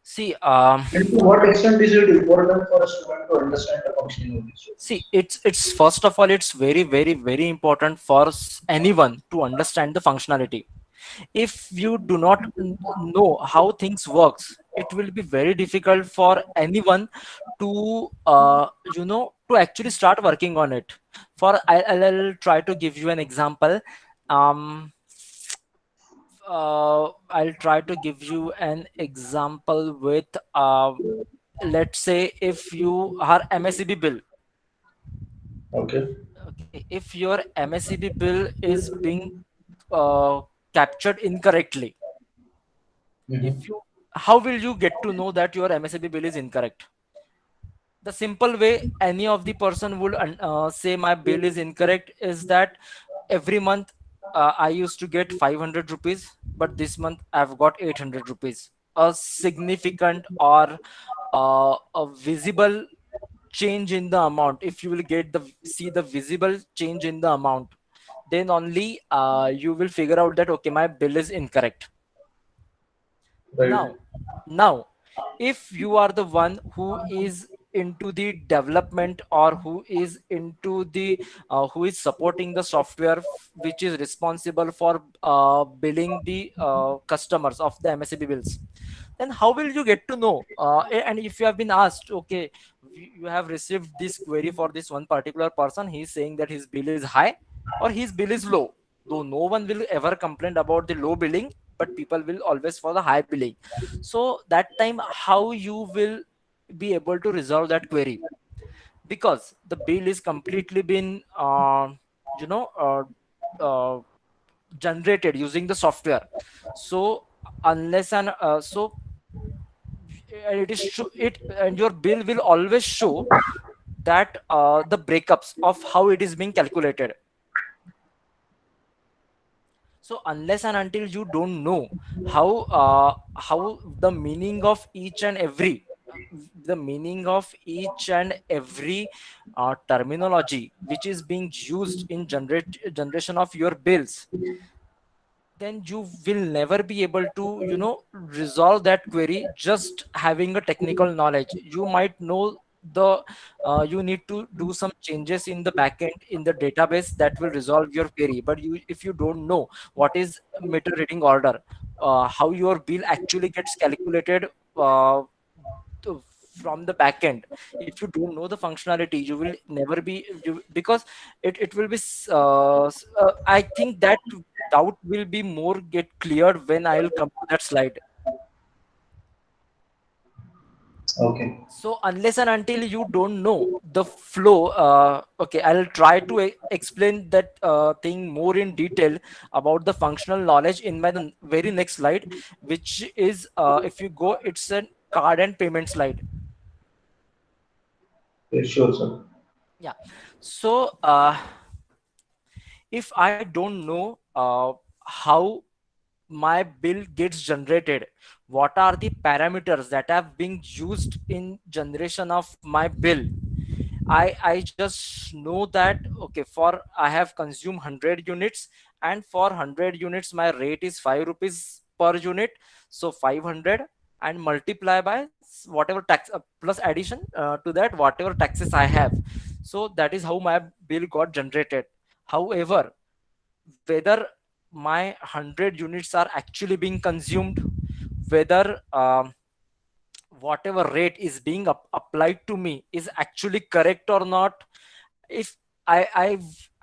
See, And to what extent is it important for a student to understand the functioning of these see, domains? it's first of all, it's very, very, very important for anyone to understand the functionality. If you do not know how things works, it will be very difficult for anyone to to actually start working on it. For I'll try to give you an example. um I'll try to give you an example with let's say if you are MSCB bill. Okay. Okay, if your MSCB bill is being uh, captured incorrectly, Mm-hmm. if you how will you get to know that your MSCB bill is incorrect? The simple way any of the person would say my bill is incorrect is that every month I used to get 500 rupees, but this month I've got 800 rupees. A significant or a visible change in the amount. If you will get the see the visible change in the amount, then only you will figure out that okay, my bill is incorrect. Right. Now now if you are the one who is into the development, or who is into the who is supporting the software which is responsible for billing the customers of the MSCB bills. then how will you get to know? And if you have been asked, okay, you have received this query for this one particular person, he is saying that his bill is high or his bill is low. Though no one will ever complain about the low billing, but people will always for the high billing. So that time, how you will be able to resolve that query? Because the bill is completely been you know uh, uh, generated using the software. So unless and and it is it, and your bill will always show that the breakups of how it is being calculated. So unless and until you don't know how the meaning of each and every the meaning of each and every terminology which is being used in generation of your bills, then you will never be able to resolve that query just having a technical knowledge. You might know the you need to do some changes in the backend in the database that will resolve your query, but if you don't know what is meter reading order, how your bill actually gets calculated uh, to, from the backend, if you don't know the functionality, you will never be because it will be I think that doubt will be more get cleared when I will come to that slide. Okay. So unless and until you don't know the flow, okay, I'll try to explain that thing more in detail about the functional knowledge in my very next slide, which is if you go, it's a card and payment slide. Yeah, sure, sir. Yeah. So if I don't know how my bill gets generated, what are the parameters that have been used in generation of my bill, I just know that okay, for I have consumed 100 units, and for 100 units my rate is 5 rupees per unit. So 500 and multiply by whatever tax plus addition to that whatever taxes I have. So that is how my bill got generated. However, whether my 100 units are actually being consumed, whether whatever rate is being applied to me is actually correct or not, if I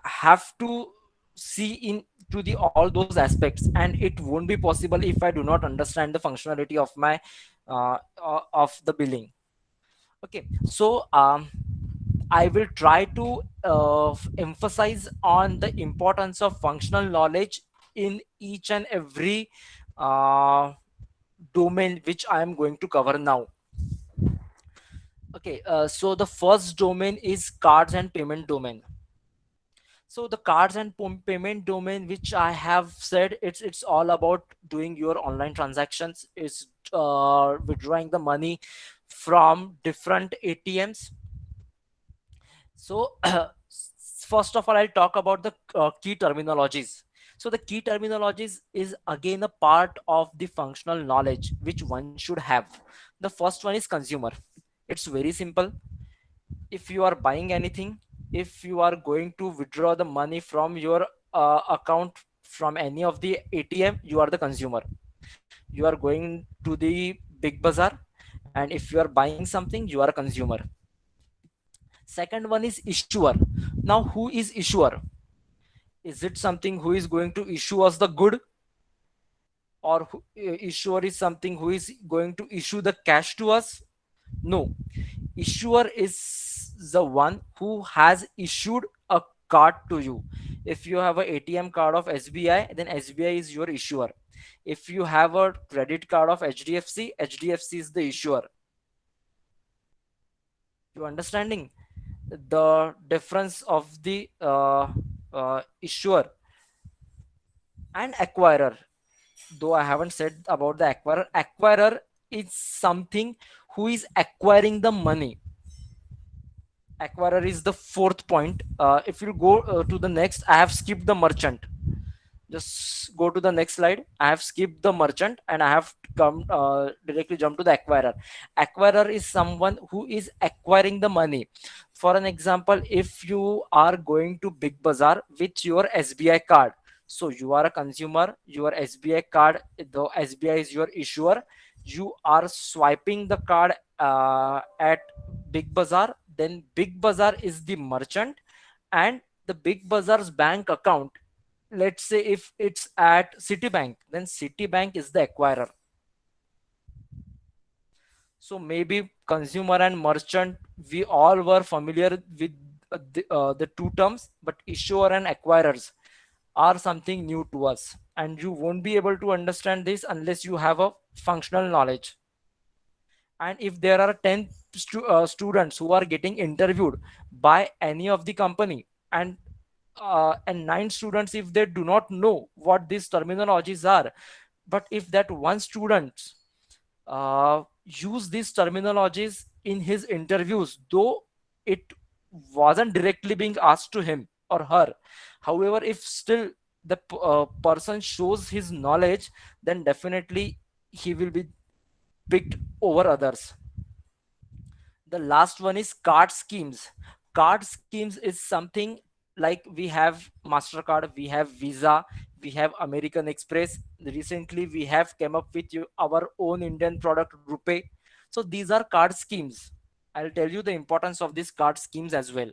have to see into the all those aspects, and it won't be possible if I do not understand the functionality of my of the billing. Okay, so I will try to emphasize on the importance of functional knowledge in each and every uh, domain which I am going to cover now. Okay, so the first domain is cards and payment domain. So the cards and payment domain, which I have said, it's all about doing your online transactions. It's withdrawing the money from different ATMs. So first of all, I'll talk about the key terminologies. So the key terminologies is again a part of the functional knowledge which one should have. The first one is consumer. It's very simple. If you are buying anything, if you are going to withdraw the money from your account from any of the ATM, you are the consumer. You are going to the big bazaar, and if you are buying something, you are a consumer. Second one is issuer. Now, who is issuer? Is it something who is going to issue us the good, or issuer is something who is going to issue the cash to us? No, issuer is the one who has issued a card to you. If you have a ATM card of SBI, then SBI is your issuer. If you have a credit card of HDFC, HDFC is the issuer. You understanding the difference of the issuer and acquirer? Though I haven't said about the acquirer. Acquirer is something who is acquiring the money. Acquirer is the fourth point. If you go to the next, I have skipped the merchant. Just go to the next slide. I have skipped the merchant and I have come directly jump to the acquirer. Acquirer is someone who is acquiring the money. For an example, if you are going to big bazaar with your SBI card, so you are a consumer, your SBI card, the SBI is your issuer, you are swiping the card at Big Bazaar, then Big Bazaar is the merchant, and the Big Bazaar's bank account, let's say if it's at Citibank, then Citibank is the acquirer. So maybe consumer and merchant, we all were familiar with the two terms, but issuer and acquirers are something new to us, and you won't be able to understand this unless you have a functional knowledge. And if there are 10 students who are getting interviewed by any of the company, and 9 students, if they do not know what these terminologies are, but if that one student use these terminologies in his interviews, though it wasn't directly being asked to him or her, however, if still the person shows his knowledge, then definitely he will be picked over others. The last one is card schemes. Card schemes is something like we have Mastercard, we have Visa, we have American Express. Recently we have came up with our own Indian product Rupee. So these are card schemes. I'll tell you the importance of these card schemes as well.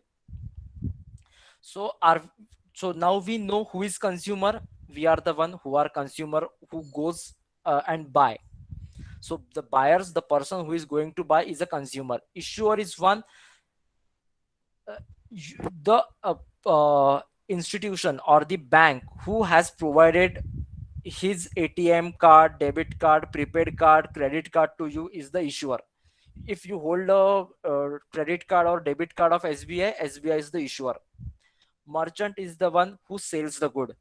So our so now we know who is consumer. We are the one who are consumer, who goes and buy. So the buyers, the person who is going to buy, is a consumer. Issuer is one, the institution or the bank who has provided his ATM card, debit card, prepaid card, credit card to you, is the issuer. If you hold a credit card or debit card of SBI, SBI is the issuer. Merchant is the one who sells the good.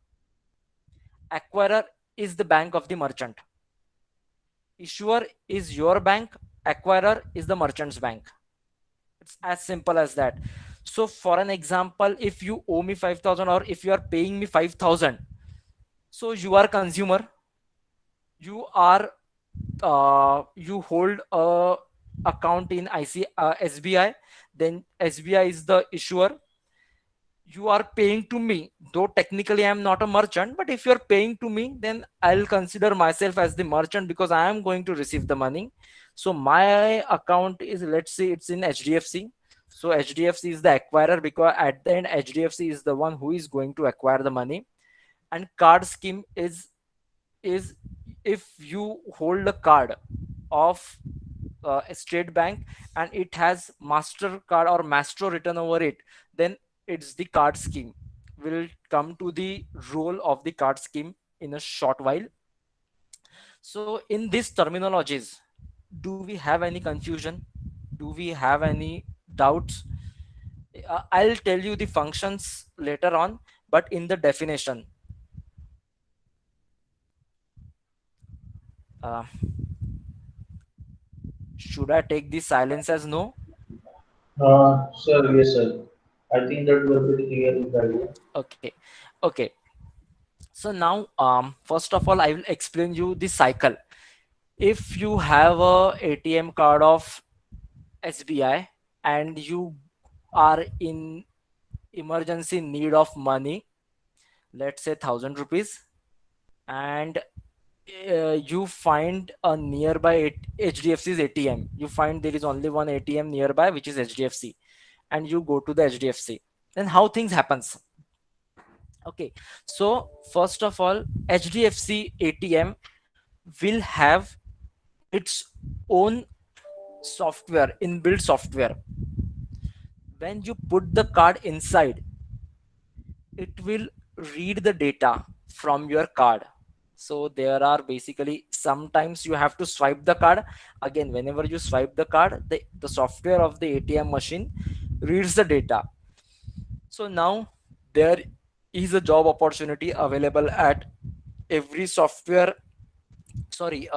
Acquirer is the bank of the merchant. Issuer is your bank, acquirer is the merchant's bank. It's as simple as that. So for an example, if you owe me 5,000 or if you are paying me 5,000, so you are consumer, you are you hold a account in SBI, then SBI is the issuer. You are paying to me, though technically I am not a merchant, but if you are paying to me, then I'll consider myself as the merchant because I am going to receive the money. So my account is, let's say it's in HDFC. So HDFC is the acquirer because at the end HDFC is the one who is going to acquire the money. And card scheme is if you hold a card of a state bank and it has Mastercard or Mastro written over it, then it's the card scheme. We'll come to the role of the card scheme in a short while. So in these terminologies, do we have any confusion? Do we have any doubts? I'll tell you the functions later on, but in the definition, uh, should I take the silence as no? Sir, yes, sir. I think that we are pretty clear with the idea. Okay, okay. So now, first of all, I will explain you the cycle. If you have a ATM card of SBI and you are in emergency need of money, let's say 1,000 rupees, and you find a nearby HDFC's ATM. You find there is only one ATM nearby, which is HDFC, and you go to the HDFC. Then how things happens? Okay, so first of all, HDFC ATM will have its own software, inbuilt software. When you put the card inside, it will read the data from your card. So there are basically, sometimes you have to swipe the card. Again, whenever you swipe the card, the software of the ATM machine reads the data. So now there is a job opportunity available at every software, sorry,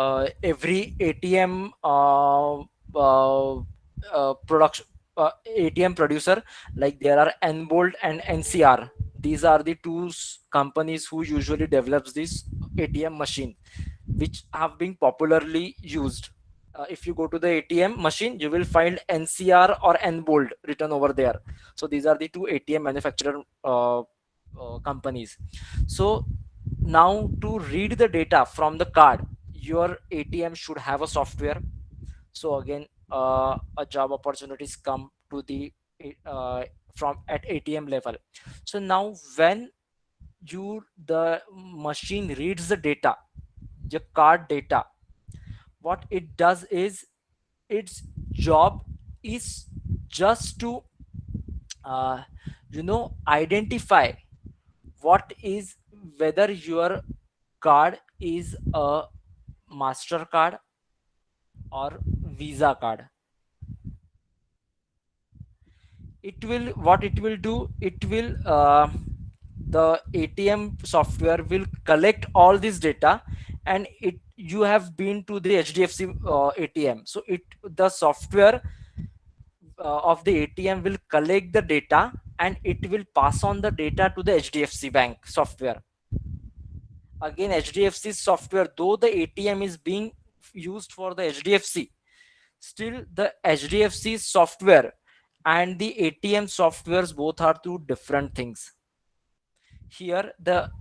every ATM production, ATM producer. Like there are Nbolt and NCR. These are the two companies who usually develops this ATM machine, which have been popularly used. If you go to the ATM machine, you will find NCR or Nbolt written over there. So these are the two ATM manufacturer companies. So now to read the data from the card, your ATM should have a software. So again, a job opportunities come to the uh, from at ATM level. So now when the machine reads the data, the card data, what it does is, its job is just to uh, identify what is, whether your card is a Mastercard or Visa card. It will, what it will do, it will the ATM software will collect all this data, and it, you have been to the HDFC ATM, so it, the software of the ATM will collect the data, and it will pass on the data to the HDFC bank software. Again, HDFC software, though the ATM is being used for the HDFC, still the HDFC software and the ATM softwares both are two different things. Here the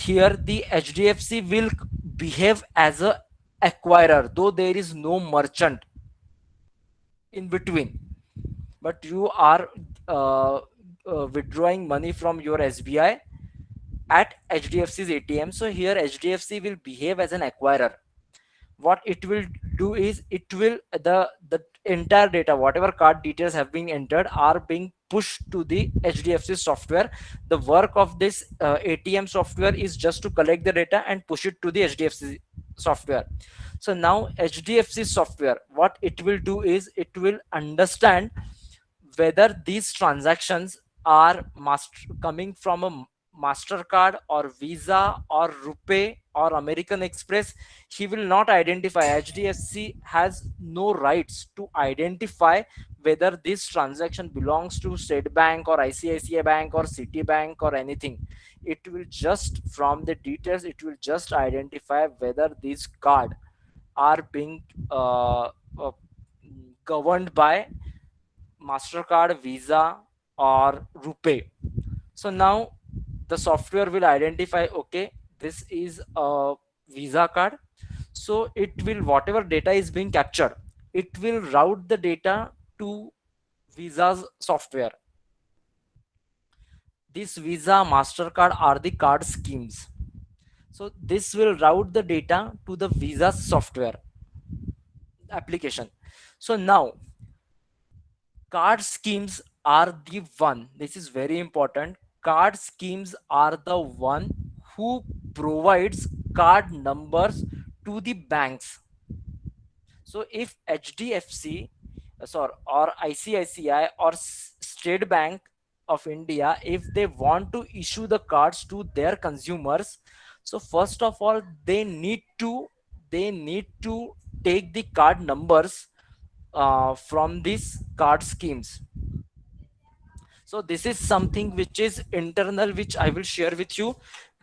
here the HDFC will behave as a acquirer, though there is no merchant in between, but you are withdrawing money from your SBI at HDFC's ATM. So here HDFC will behave as an acquirer. What it will do is, it will, the entire data, whatever card details have been entered, are being pushed to the HDFC software. The work of this ATM software is just to collect the data and push it to the HDFC software. So now HDFC software, what it will do is, it will understand whether these transactions are coming from a Mastercard or Visa or Rupee or American Express. He will not identify. HDFC has no rights to identify whether this transaction belongs to State Bank or ICICI Bank or Citibank or anything. It will just, from the details, it will just identify whether these card are being governed by Mastercard, Visa, or Rupee. So now the software will identify, okay, this is a Visa card. So it will, whatever data is being captured, it will route the data to Visa's software. This Visa, Mastercard are the card schemes. So this will route the data to the Visa software application. So now card schemes are the one, this is very important, card schemes are the one who provides card numbers to the banks. So if HDFC, sorry, or ICICI or State Bank of India, if they want to issue the cards to their consumers, so first of all they need to take the card numbers from these card schemes. So this is something which is internal, which I will share with you.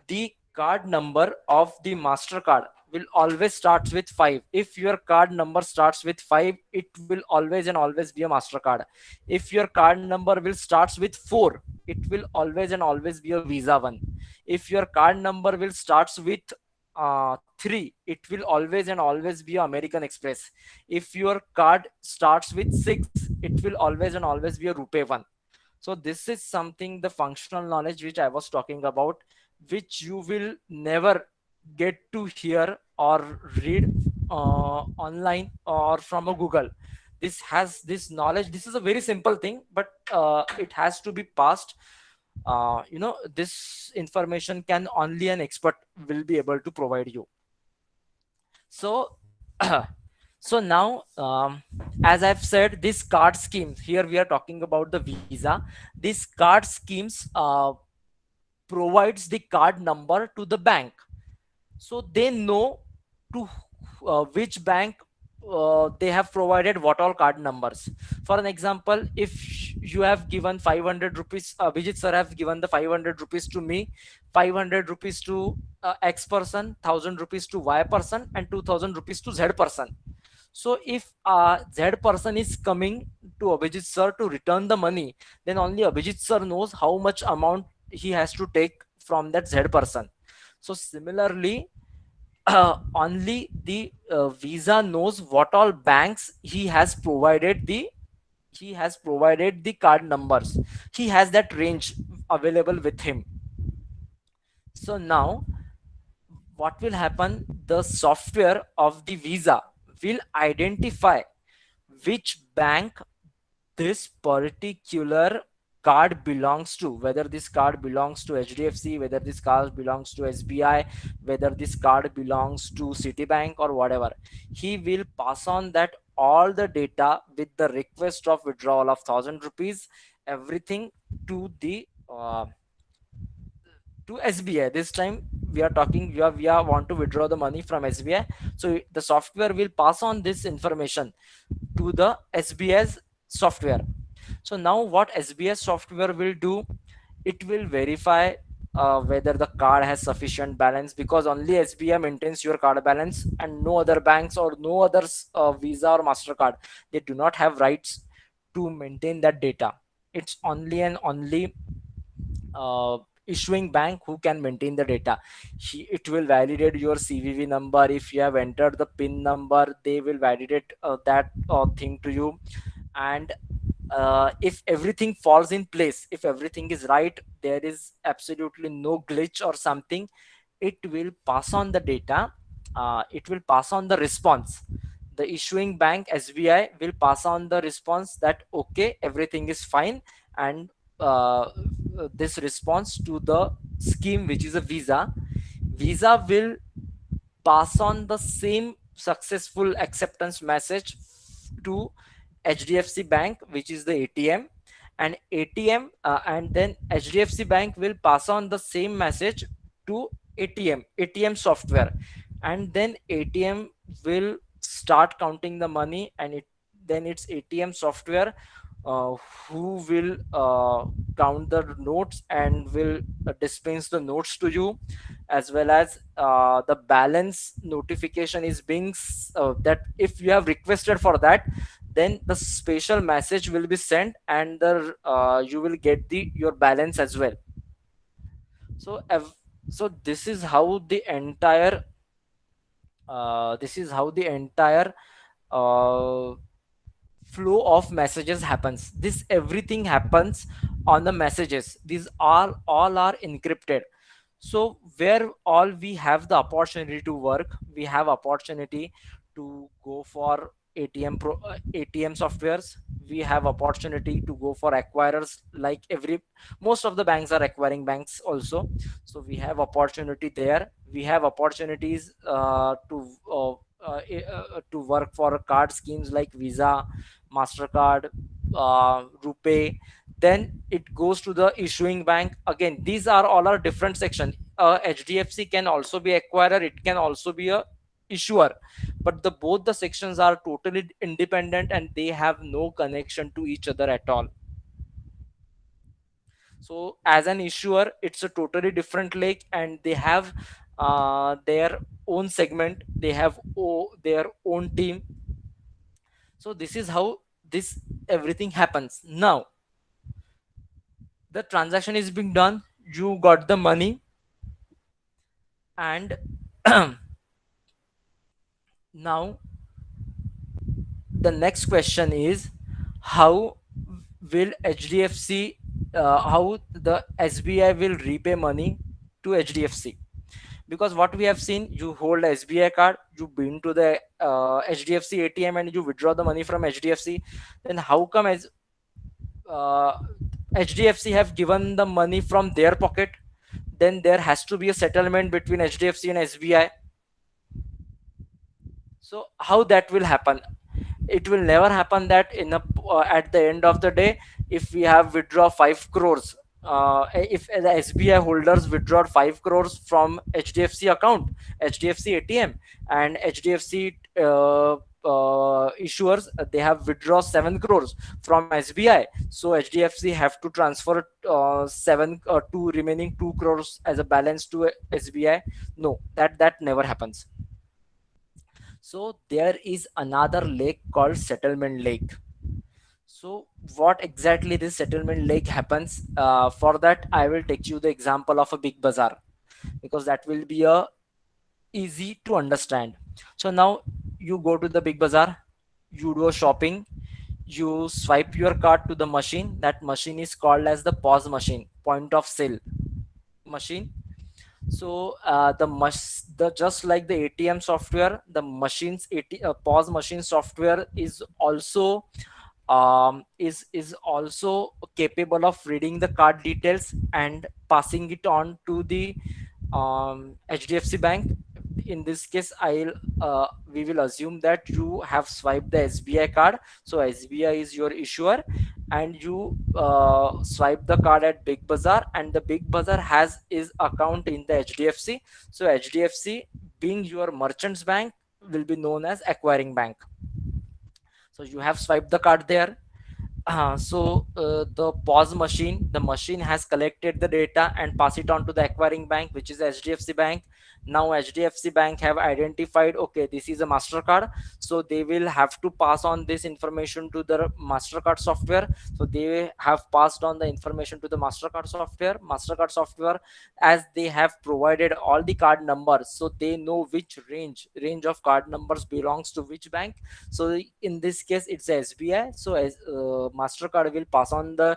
The card number of the Mastercard will always starts with 5. If your card number starts with 5, it will always and always be a Mastercard. If your card number will starts with 4, it will always and always be a Visa one. If your card number will starts with 3, it will always and always be American Express. If your card starts with 6, it will always and always be a Rupee one. So this is something, the functional knowledge which I was talking about, which you will never get to hear or read online or from a Google. This has this knowledge, this is a very simple thing, but it has to be passed. This information can only an expert will be able to provide you. So so now, as I've said, this card schemes, here we are talking about the Visa. These card schemes provides the card number to the bank, so they know to which bank they have provided what all card numbers. For an example, if you have given 500 rupees, Vijit sir have given the 500 rupees to me, 500 rupees to X person, 1000 rupees to Y person, and 2000 rupees to Z person. So if Z person is coming to Abhijit sir to return the money, then only Abhijit sir knows how much amount he has to take from that Z person. So similarly, only the Visa knows what all banks he has provided the card numbers. He has that range available with him. So now what will happen, the software of the Visa will identify which bank this particular card belongs to, whether this card belongs to HDFC, whether this card belongs to SBI, whether this card belongs to Citibank or whatever. He will pass on that all the data with the request of withdrawal of 1,000 rupees, everything to the to SBI. This time we are talking, we are want to withdraw the money from SBI. So the software will pass on this information to the SBI's software. So now what SBS software will do, it will verify whether the card has sufficient balance, because only SBI maintains your card balance and no other banks or no others, Visa or MasterCard, they do not have rights to maintain that data. It's only and only uh, issuing bank who can maintain the data. It will validate your CVV number. If you have entered the PIN number, they will validate that thing to you. And if everything falls in place, if everything is right, there is absolutely no glitch or something, it will pass on the data. It will pass on the response. The issuing bank SBI will pass on the response that okay, everything is fine. And this response to the scheme, which is a Visa will pass on the same successful acceptance message to HDFC Bank, which is the ATM, and and then HDFC Bank will pass on the same message to ATM software, and then ATM will start counting the money, and then it's ATM software uh, who will count the notes and will dispense the notes to you, as well as the balance notification is being that if you have requested for that, then the special message will be sent, and you will get the your balance as well. So this is how the entire uh, flow of messages happens. This everything happens on the messages. These all are encrypted. So where all we have the opportunity to work, we have opportunity to go for ATM softwares. We have opportunity to go for acquirers, like every most of the banks are acquiring banks also. So we have opportunity there. We have opportunities to work for card schemes like Visa, Mastercard, Rupee. Then it goes to the issuing bank. Again, these are all our different section. HDFC can also be acquirer, it can also be a issuer, but the both the sections are totally independent and they have no connection to each other at all. So as an issuer, it's a totally different lake, and they have their own segment, they have their own team. So this is how this everything happens. Now the transaction is being done, you got the money, and now the next question is, how will HDFC, how the SBI will repay money to HDFC? Because what we have seen, you hold a SBI card, you been to the HDFC ATM and you withdraw the money from HDFC. Then how come as uh, HDFC have given the money from their pocket? Then there has to be a settlement between HDFC and SBI. So how that will happen? It will never happen that in a at the end of the day, if we have withdraw 5 crores, if the SBI holders withdraw 5 crores from HDFC account, HDFC ATM, and HDFC issuers, they have withdraw 7 crores from SBI, so HDFC have to transfer 7 2 remaining 2 crores as a balance to SBI. No, that never happens. So there is another lake called settlement lake. So what exactly this settlement lake happens? For that, I will take you the example of a big bazaar, because that will be a easy to understand. So now you go to the big bazaar, you do a shopping, you swipe your card to the machine. That machine is called as the POS machine, point of sale machine. So the just like the ATM software, the POS machine software is also capable of reading the card details and passing it on to the HDFC Bank. In this case, I'll we will assume that you have swiped the SBI card. So SBI is your issuer, and you swipe the card at Big Bazaar, and the Big Bazaar has his account in the HDFC. So HDFC, being your merchant's bank, will be known as acquiring bank. So you have swiped the card there. The POS machine, the machine has collected the data and pass it on to the acquiring bank, which is HDFC Bank. Now HDFC Bank have identified, okay, this is a Mastercard, so they will have to pass on this information to the Mastercard software. So they have passed on the information to the Mastercard software. Mastercard software, as they have provided all the card numbers, so they know which range of card numbers belongs to which bank. So in this case it's SBI. So as Mastercard will pass on the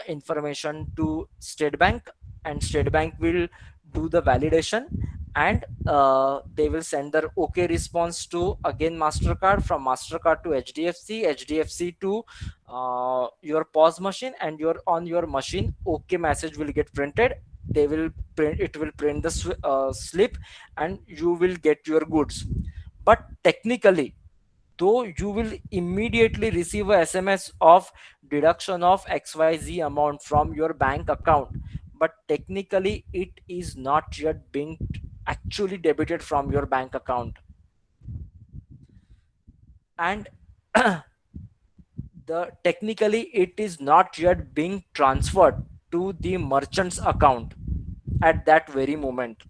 information to State Bank, and State Bank will do the validation, and they will send their okay response to again Mastercard, from Mastercard to HDFC to your POS machine, and your on your machine okay message will get printed. They will print, it will print the slip, and you will get your goods. But technically, though you will immediately receive a SMS of deduction of XYZ amount from your bank account, but technically it is not yet being actually debited from your bank account. And the technically it is not yet being transferred to the merchant's account at that very moment.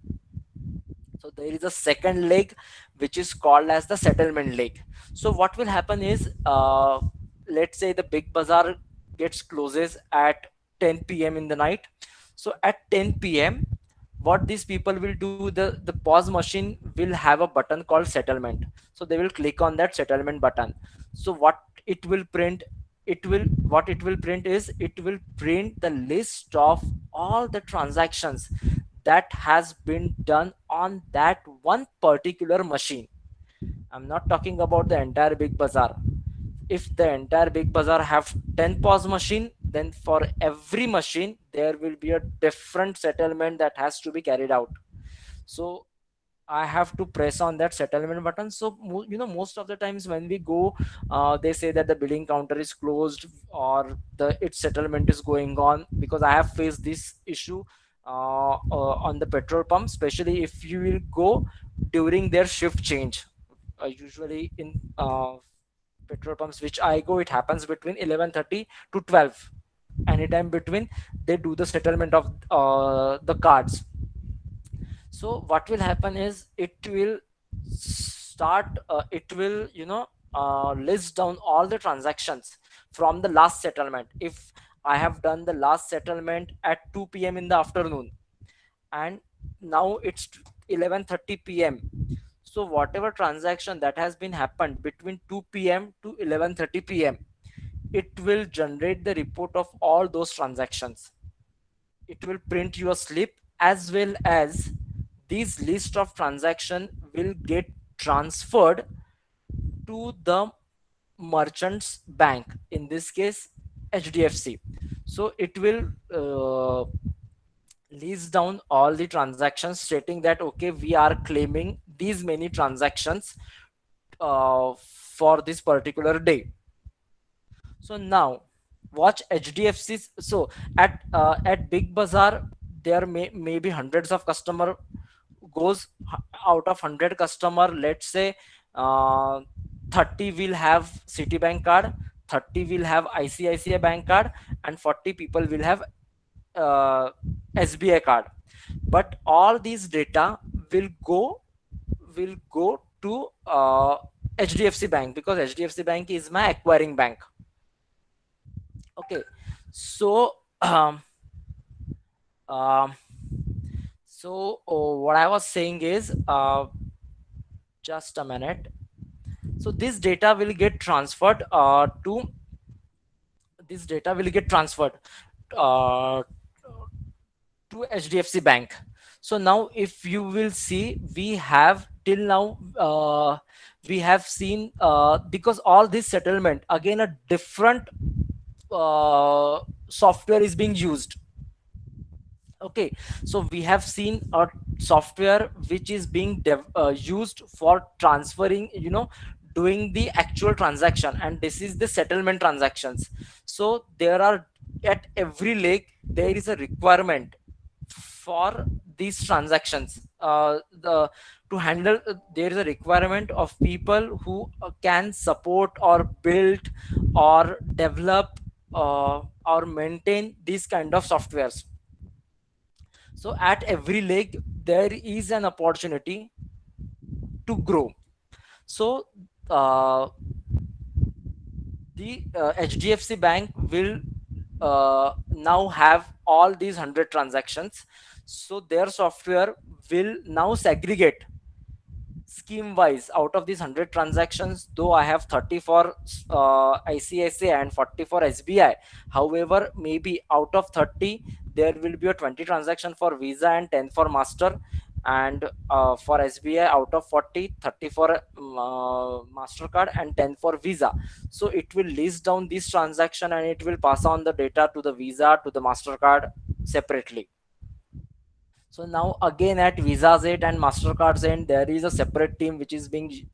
So there is a second leg, which is called as the settlement leg. So what will happen is, let's say the big bazaar gets closes at 10 p.m. in the night. So at 10 p.m., what these people will do, the POS machine will have a button called settlement. So they will click on that settlement button. So it will print what it will print is, it will print the list of all the transactions that has been done on that one particular machine. I'm not talking about the entire big bazaar. If the entire big bazaar have 10 POS machine, then for every machine there will be a different settlement that has to be carried out. So I have to press on that settlement button. So most of the times when we go, they say that the billing counter is closed, or the its settlement is going on, because I have faced this issue on the petrol pump, especially if you will go during their shift change. Usually in petrol pumps which I go, it happens between 11:30 to 12. Anytime between, they do the settlement of the cards. So what will happen is, it will list down all the transactions from the last settlement. If I have done the last settlement at 2 p.m. in the afternoon, and now it's 11:30 p.m., so whatever transaction that has been happened between 2 p.m. to 11:30 p.m., it will generate the report of all those transactions. It will print you a slip, as well as this list of transaction will get transferred to the merchant's bank, in this case HDFC. So it will list down all the transactions, stating that okay, we are claiming these many transactions for this particular day. So now watch HDFC's. So at Big Bazaar, there may be hundreds of customer goes. Out of 100 customer, let's say, uh, 30 will have Citibank card, 30 will have ICICI Bank card, and 40 people will have uh, SBI card. But all these data will go to HDFC Bank, because HDFC Bank is my acquiring bank. Okay. So um, um, So what I was saying is, just a minute. So this data will get transferred uh, to HDFC Bank. So now if you will see, we have till now, we have seen, because all this settlement, again a different software is being used. Okay, so we have seen a software which is being used for transferring, doing the actual transaction, and this is the settlement transactions. So there are, at every leg there is a requirement for these transactions, to handle, there is a requirement of people who can support or build or develop or maintain these kind of softwares. So at every leg there is an opportunity to grow. So uh, the HDFC Bank will now have all these 100 transactions. So their software will now segregate scheme wise out of these 100 transactions. Though I have 30 for ICICI and 40 for SBI, however, maybe out of 30 there will be a 20 transaction for Visa and 10 for Master, and for SBI, out of 40, 30 for Mastercard and 10 for Visa. So it will list down this transaction and it will pass on the data to the Visa, to the Mastercard separately. So now again at Visa's end and Mastercard's end, there is a separate team which is being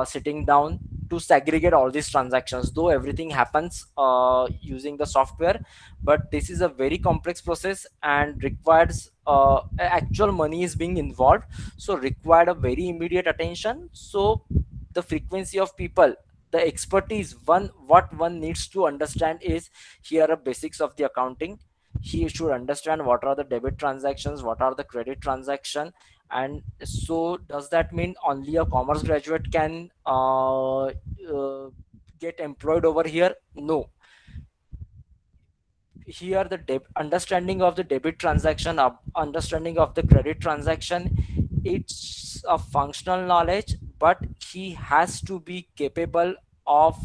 sitting down to segregate all these transactions. Though everything happens using the software, but this is a very complex process and requires actual money is being involved. So required a very immediate attention. So the frequency of people, the expertise, what one needs to understand is, here are basics of the accounting. He should understand what are the debit transactions, what are the credit transaction. And so does that mean only a commerce graduate can get employed over here? No. Here the understanding of the debit transaction, understanding of the credit transaction, it's a functional knowledge, but he has to be capable of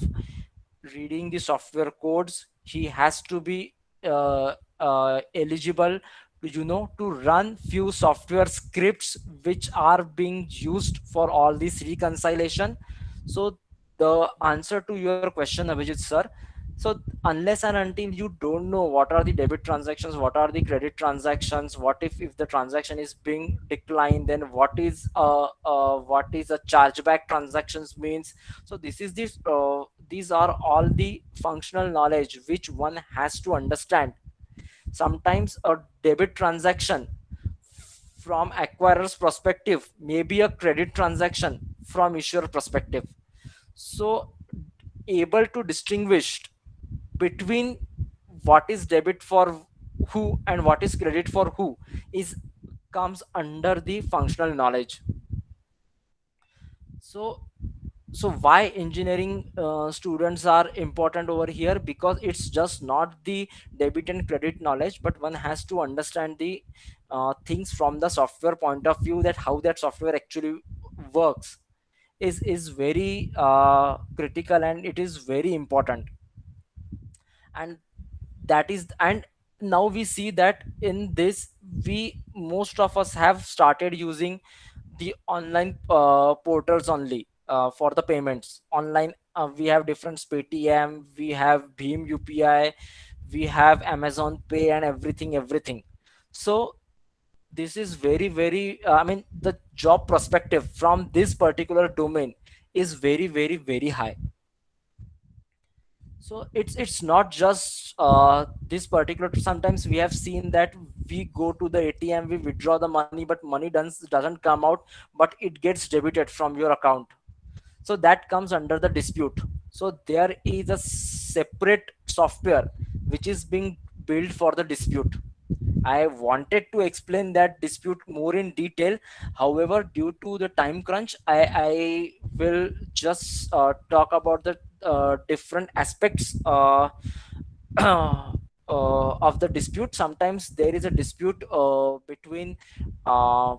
reading the software codes. He has to be eligible to, to run few software scripts which are being used for all this reconciliation. So the answer to your question, Abhijit sir, so unless and until you don't know what are the debit transactions, what are the credit transactions, what if the transaction is being declined, then what is a chargeback transactions means. So these are all the functional knowledge which one has to understand. Sometimes a debit transaction from acquirer's perspective may be a credit transaction from issuer perspective. So able to distinguish between what is debit for who and what is credit for who is comes under the functional knowledge. So so why engineering students are important over here? Because it's just not the debit and credit knowledge, but one has to understand the things from the software point of view, that how that software actually works is very critical, and it is very important. And that is, and now we see that in this, we most of us have started using the online portals only for the payments online. We have different Paytm, we have Bheem UPI, we have Amazon Pay, and everything. So this is very very I mean, the job perspective from this particular domain is very high. So it's not just this particular. Sometimes we have seen that we go to the ATM, we withdraw the money, but money doesn't come out, but it gets debited from your account. So that comes under the dispute. So there is a separate software which is being built for the dispute. I wanted to explain that dispute more in detail. However, due to the time crunch, I will just talk about the different aspects of the dispute. Sometimes there is a dispute between uh,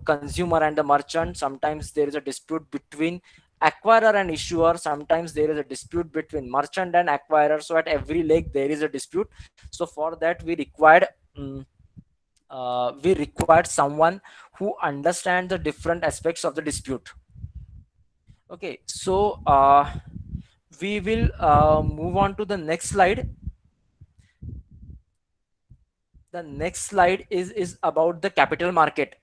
consumer and the merchant. Sometimes there is a dispute between acquirer and issuer. Sometimes there is a dispute between merchant and acquirer. So at every leg there is a dispute. So for that we required someone who understands the different aspects of the dispute. Okay, so we will move on to the next slide. The next slide is about the capital market.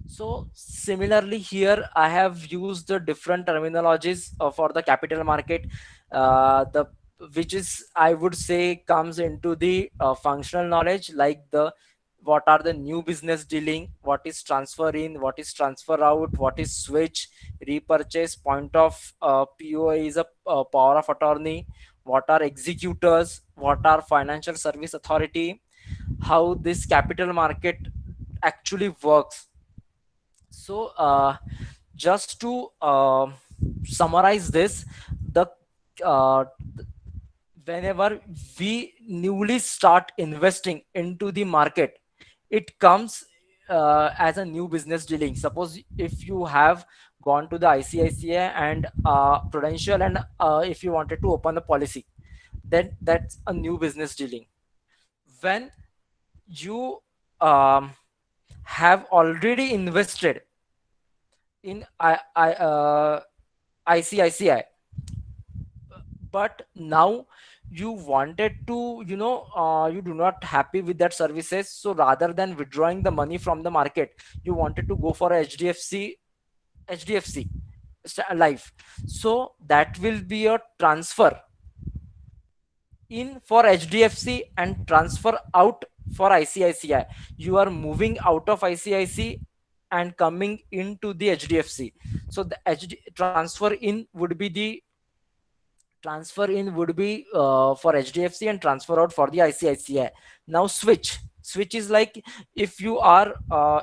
So similarly here I have used the different terminologies for the capital market, the which is I would say comes into the functional knowledge, like the what are the new business dealing, what is transfer in, what is transfer out, what is switch, repurchase, point of POA is a power of attorney, what are executors, what are financial service authority, how this capital market actually works. So just to summarize this, the uh, whenever we newly start investing into the market, it comes as a new business dealing. Suppose if you have gone to the ICICI and Prudential, and if you wanted to open a policy, then that's a new business dealing. When you um, have already invested in ICICI, but now you wanted to, you do not happy with that services, so rather than withdrawing the money from the market, you wanted to go for a HDFC life. So that will be a transfer in for HDFC and transfer out for ICICI. You are moving out of ICICI and coming into the HDFC. So the transfer in would be the transfer in would be for HDFC and transfer out for the ICICI. Now switch is like, if you are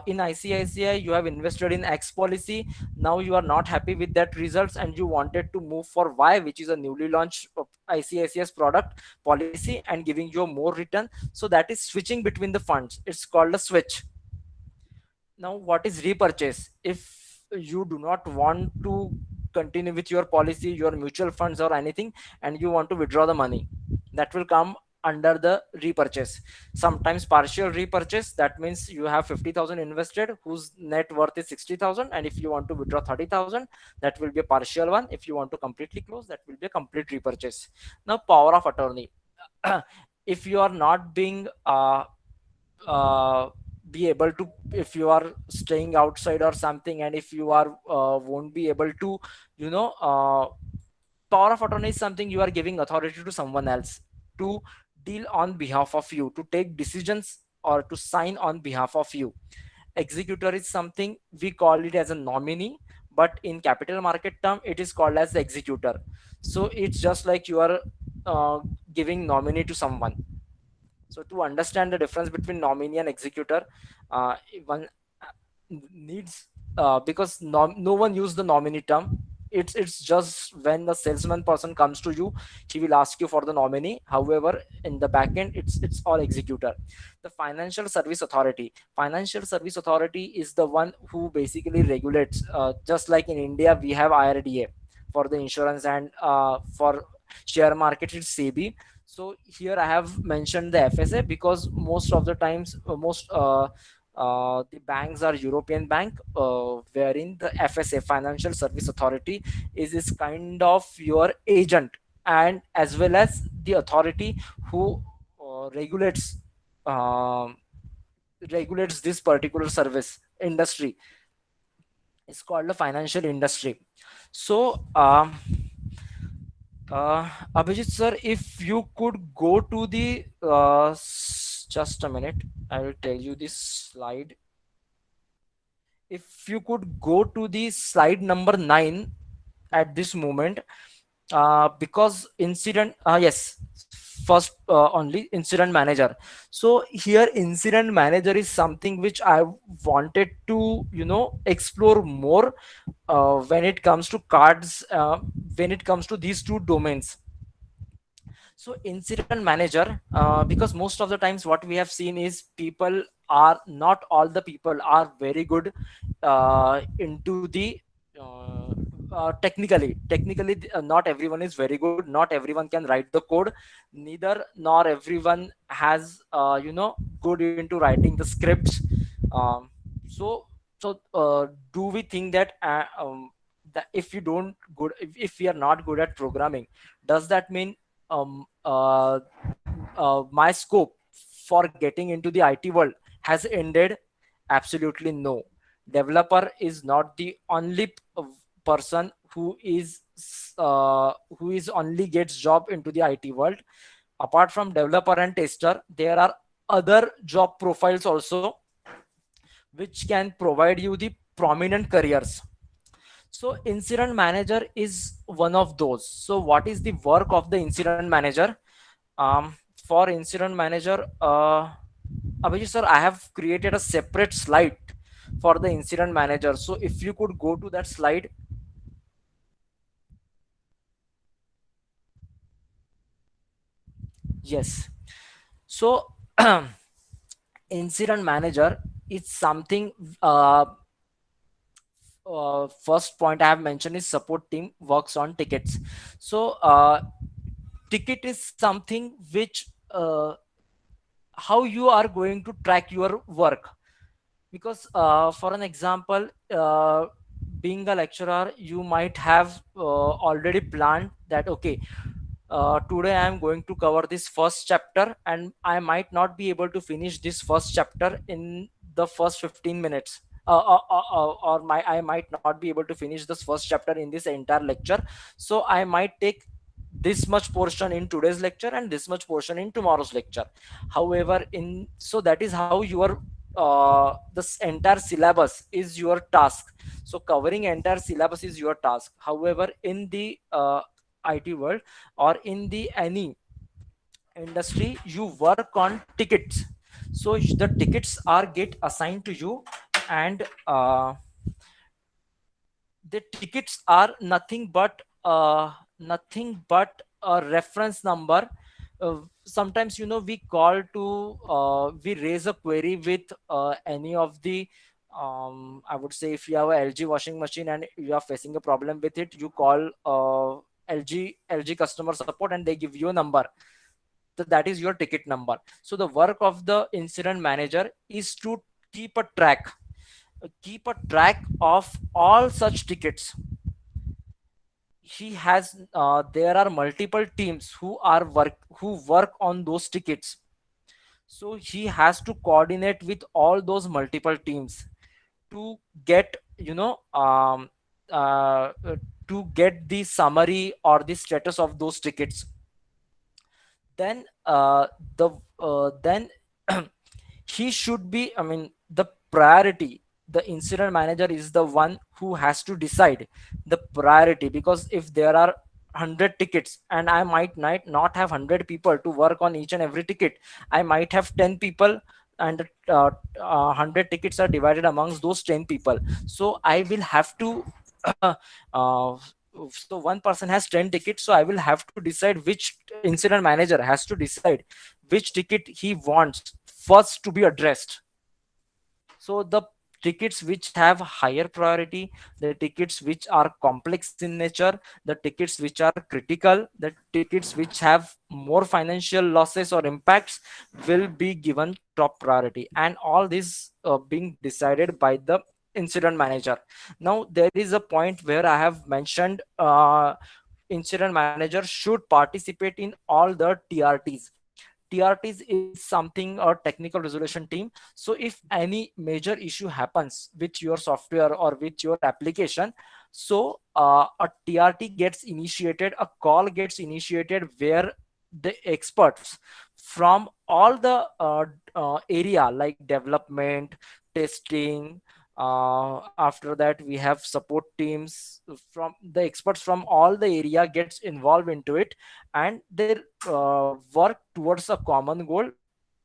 in ICICI, you have invested in X policy, now you are not happy with that results and you wanted to move for Y, which is a newly launched ICICI's product policy and giving you more return. So that is switching between the funds, it's called a switch. Now what is repurchase? If you do not want to continue with your policy, your mutual funds or anything, and you want to withdraw the money, that will come under the repurchase. Sometimes partial repurchase, that means you have 50,000 invested whose net worth is 60,000, and if you want to withdraw 30,000, that will be a partial one. If you want to completely close, that will be a complete repurchase. Now power of attorney. If you are not being uh, be able to, if you are staying outside or something, and if you are won't be able to, you know uh, power of attorney is something you are giving authority to someone else to deal on behalf of you, to take decisions or to sign on behalf of you. Executor is something we call it as a nominee, but in capital market term it is called as the executor. So it's just like you are giving nominee to someone. So to understand the difference between nominee and executor, one needs, because no one use the nominee term. It's just when the salesman person comes to you, he will ask you for the nominee. However, in the back end, it's all executor. The financial service authority. Financial service authority is the one who basically regulates. Just like in India, we have IRDA for the insurance, and for share market, it's SEBI. So here I have mentioned the FSA because most of the times, most the banks are European bank, wherein the FSA, Financial Service Authority, is kind of your agent, and as well as the authority who um regulates this particular service industry. It's called the financial industry. So Abhijit sir, if you could go to the just a minute, I will tell you this slide. If you could go to the slide number 9 at this moment, because incident, yes, first only incident manager. So here incident manager is something which I wanted to, explore more when it comes to cards, when it comes to these two domains. So incident manager, because most of the times what we have seen is people are not all the people are very good into the uh, technically not everyone is very good, not everyone can write the code, neither nor everyone has good into writing the scripts. Um, so so uh, do we think that if you don't good if we are not good at programming, does that mean um, uh, my scope for getting into the IT world has ended? Absolutely no. Developer is not the only person who is only gets job into the IT world. Apart from developer and tester, there are other job profiles also which can provide you the prominent careers. So incident manager is one of those. So what is the work of the incident manager? For incident manager, Abhijit sir, I have created a separate slide for the incident manager. So if you could go to that slide. Yes. So incident manager is something, uh, first point I have mentioned is support team works on tickets. So ticket is something which, how you are going to track your work. Because for an example, being a lecturer, you might have already planned that, okay, today I am going to cover this first chapter and I might not be able to finish this first chapter in the first 15 minutes, or I might not be able to finish this first chapter in this entire lecture. So I might take this much portion in today's lecture and this much portion in tomorrow's lecture. However, in so that is how your this entire syllabus is your task. So covering entire syllabus is your task. However, in the IT world or in the any industry, you work on tickets. So the tickets are get assigned to you, and the tickets are nothing but a reference number. Sometimes, we call to we raise a query with any of the, I would say, if you have a LG washing machine and you are facing a problem with it, you call LG customer support and they give you a number. So that is your ticket number. So the work of the incident manager is to keep a track keep a track of all such tickets. He has There are multiple teams who work on those tickets. So he has to coordinate with all those multiple teams to get, to get the summary or the status of those tickets. Then the then he should be, I mean, the priority, the incident manager is the one who has to decide the priority. Because if there are 100 tickets and I might not have 100 people to work on each and every ticket, I might have 10 people, and 100 tickets are divided amongst those 10 people. So I will have to uh, so one person has 10 tickets, so I will have to decide which incident manager has to decide which ticket he wants first to be addressed. So the tickets which have higher priority, the tickets which are complex in nature, the tickets which are critical, the tickets which have more financial losses or impacts will be given top priority, and all this being decided by the incident manager. Now there is a point where I have mentioned, incident manager should participate in all the TRTs. TRTs is something, a technical resolution team. So if any major issue happens with your software or with your application, so a TRT gets initiated, a call gets initiated where the experts from all the area like development, testing, after that we have support teams, from the experts from all the area gets involved into it, and they work towards a common goal,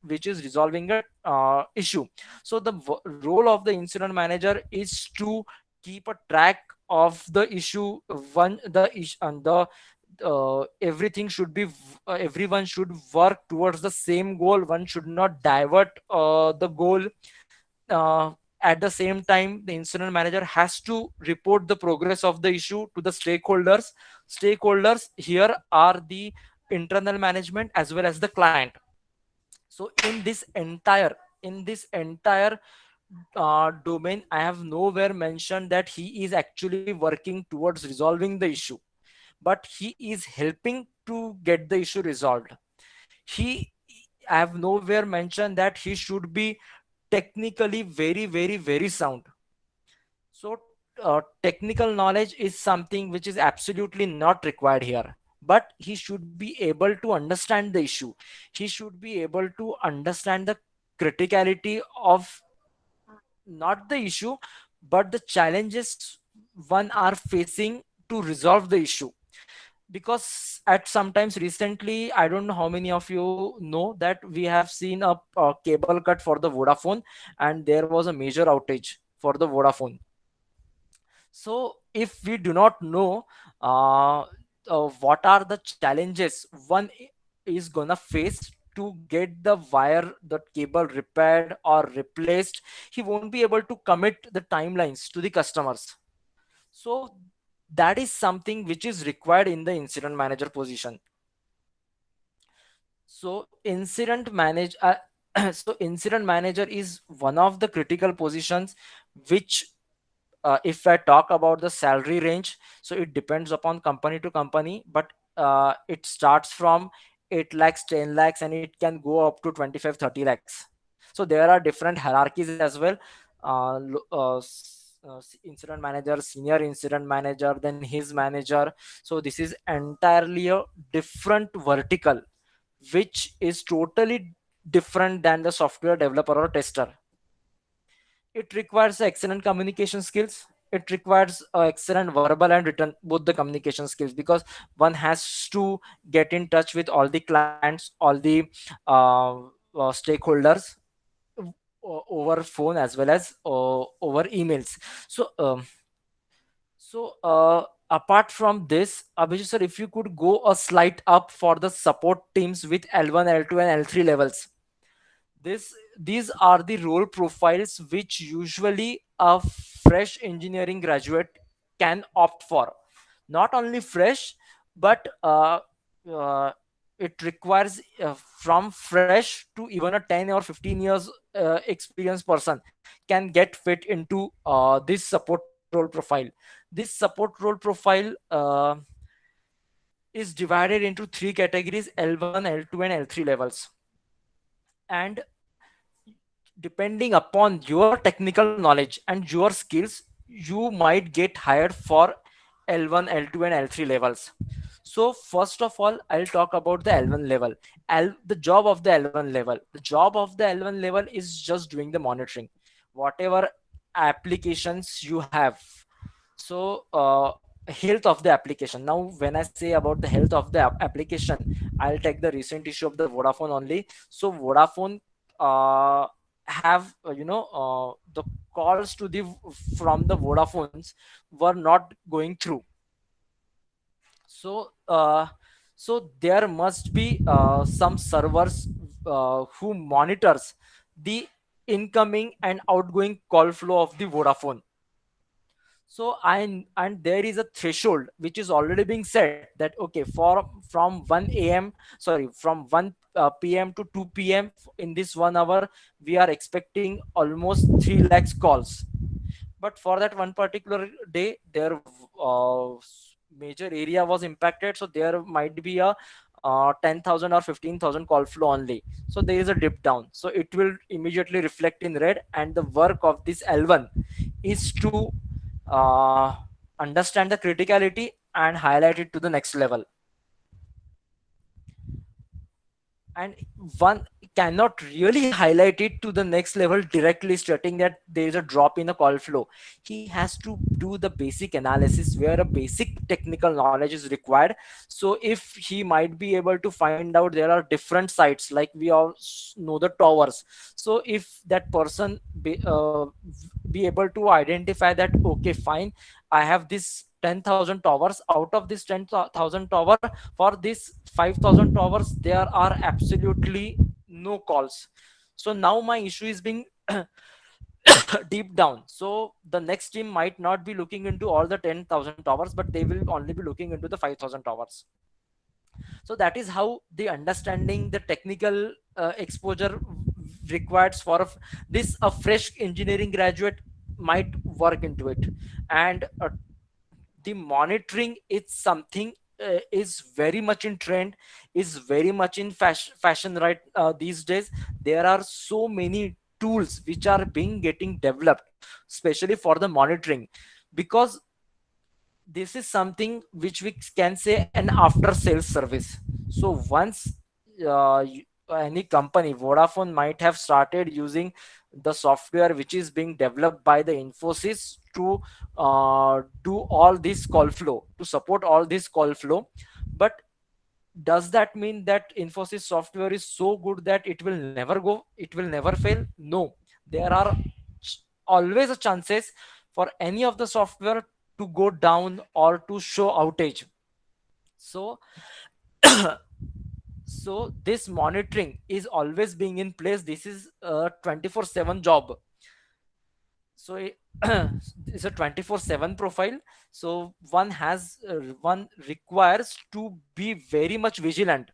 which is resolving a issue. So the role of the incident manager is to keep a track of the issue, one the issue and everything should be everyone should work towards the same goal. One should not divert the goal. uh, at the same time, the incident manager has to report the progress of the issue to the stakeholders here are the internal management as well as the client. So in this entire domain, I have nowhere mentioned that he is actually working towards resolving the issue, but he is helping to get the issue resolved. He I have nowhere mentioned that he should be technically very, very, very sound. So technical knowledge is something which is absolutely not required here, but he should be able to understand the issue. He should be able to understand the criticality of not the issue, but the challenges one are facing to resolve the issue. Because at sometimes recently, I don't know how many of you know that we have seen a cable cut for the Vodafone, and there was a major outage for the Vodafone. So if we do not know what are the challenges one is gonna face to get the wire, the cable repaired or replaced, he won't be able to commit the timelines to the customers. So that is something which is required in the incident manager position. So incident manager is one of the critical positions which, if I talk about the salary range, so it depends upon company to company, but it starts from 8 lakhs, 10 lakhs, and it can go up to 25, 30 lakhs. So there are different hierarchies as well. Incident manager, senior incident manager, then his manager. So this is entirely a different vertical, which is totally different than the software developer or tester. It requires excellent communication skills. It requires excellent verbal and written, both the communication skills, because one has to get in touch with all the clients, all the stakeholders, over phone as well as over emails. So, apart from this, Abhijit sir, if you could go a slide up for the support teams with L1, L2, and L3 levels. These are the role profiles which usually a fresh engineering graduate can opt for. Not only fresh, but uh, it requires from fresh to even a 10 or 15 years experienced person can get fit into this support role profile. This support role profile is divided into three categories: L1, L2, and L3 levels. And depending upon your technical knowledge and your skills, you might get hired for L1, L2, and L3 levels. So first of all, I'll talk about the L1 level. The job of the L1 level. The job of the L1 level is just doing the monitoring. Whatever applications you have. So health of the application. Now when I say about the health of the application, I'll take the recent issue of the Vodafone only. So Vodafone have the calls to the from the Vodafones were not going through. So uh, so there must be some servers who monitors the incoming and outgoing call flow of the Vodafone. So and there is a threshold which is already being set that okay, for from 1 a.m., sorry, from 1 p.m. to 2 p.m., in this 1 hour we are expecting almost 3 lakhs calls. But for that one particular day, their major area was impacted, so there might be a 10,000 or 15,000 call flow only. So there is a dip down, so it will immediately reflect in red, and the work of this L1 is to uh, understand the criticality and highlight it to the next level. And one cannot really highlight it to the next level directly stating that there is a drop in the call flow. He has to do the basic analysis where a basic technical knowledge is required. So if he might be able to find out there are different sites, like we all know the towers. So if that person be able to identify that okay, fine, I have this 10,000 towers. Out of this 10,000 tower, for this 5,000 towers there are absolutely no calls. So now my issue is being deep down. So the next team might not be looking into all the 10,000 towers, but they will only be looking into the 5,000 towers. So that is how the understanding the technical exposure required for this a fresh engineering graduate might work into it. And the monitoring is something is very much in trend, is very much in fashion right these days. There are so many tools which are being getting developed especially for the monitoring, because this is something which we can say an after sales service. So once any company, Vodafone might have started using the software which is being developed by the Infosys to do all this call flow, to support all this call flow. But does that mean that Infosys software is so good that it will never go, it will never fail? No, there are always a chances for any of the software to go down or to show outage. So so this monitoring is always being in place. This is a 24/7 job. So it's a 24/7 profile. So one requires to be very much vigilant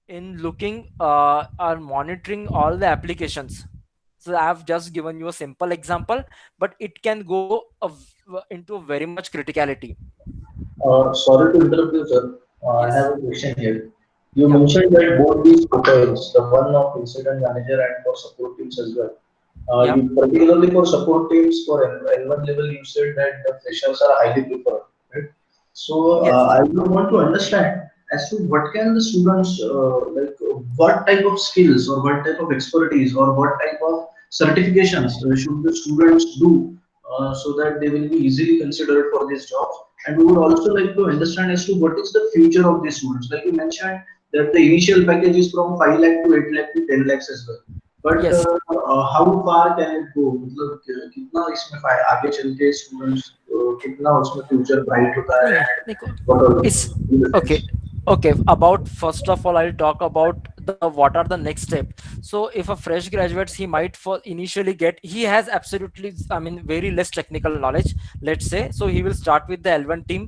in looking or monitoring all the applications. So I've just given you a simple example, but it can go into very much criticality. Sorry to interrupt you, sir. I Yes. have a question here. You Yeah. mentioned that both these profiles, the one of incident manager and for support teams as well. Yeah. You particularly for support teams for L1 level, you said that the freshers are highly preferred, right? So Yes. I would want to understand as to what can the students like, what type of skills or what type of expertise or what type of certifications should the students do so that they will be easily considered for these jobs. And we would also like to understand as to what is the future of these students. Like you mentioned that the initial package is from 5 lakh to 8 lakh to 10 lakhs as well. But Yes. how far can it go? मतलब कितना इसमें आगे चल के students कितना उसमें future bright होता है नहीं and देखो, what all it's the okay. things. Okay, about first of all I'll talk about the what are the next step. So if a fresh graduates, he might for initially get, he has absolutely, I mean, very less technical knowledge, let's say. So he will start with the L1 team.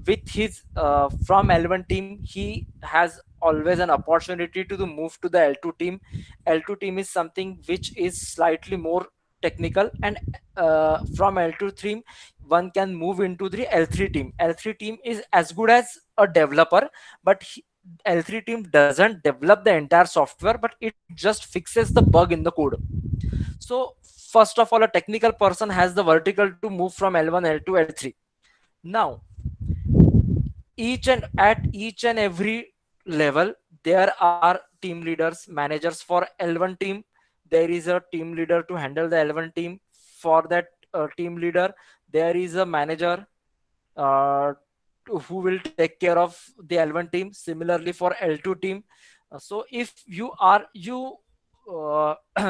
With his from L1 team he has always an opportunity to move to the L2 team. L2 team is something which is slightly more technical, and from L2 team one can move into the L3 team. L3 team is as good as a developer, but L3 team doesn't develop the entire software, but it just fixes the bug in the code. So first of all, a technical person has the vertical to move from L1, L2, L3. Now each and every level there are team leaders, managers. For L1 team there is a team leader to handle the L1 team. For that team leader there is a manager uh, who will take care of the L1 team. Similarly for L2 team, so if you are you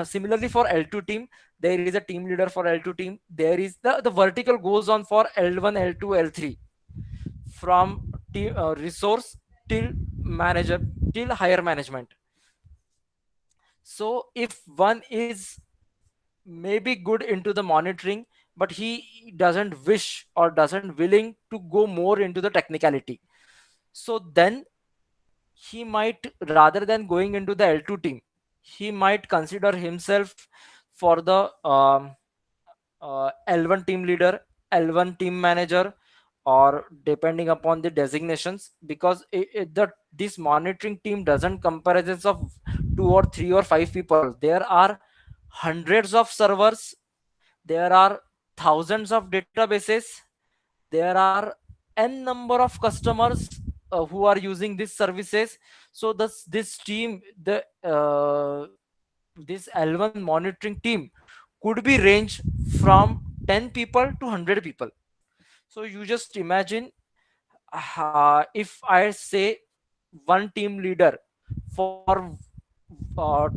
similarly for L2 team there is a team leader. For L2 team there is the vertical goes on for L1, L2, L3, from resource till manager till higher management. So if one is maybe good into the monitoring, but he doesn't wish or doesn't willing to go more into the technicality, so then he might, rather than going into the L2 team, he might consider himself for the L1 team leader, L1 team manager, or depending upon the designations. Because the this monitoring team doesn't comparisons of 2 or 3 or 5 people. There are hundreds of servers, there are thousands of databases, there are n number of customers who are using these services. So this team, the this L1 monitoring team could be range from 10 people to 100 people. So you just imagine, if I say one team leader for uh,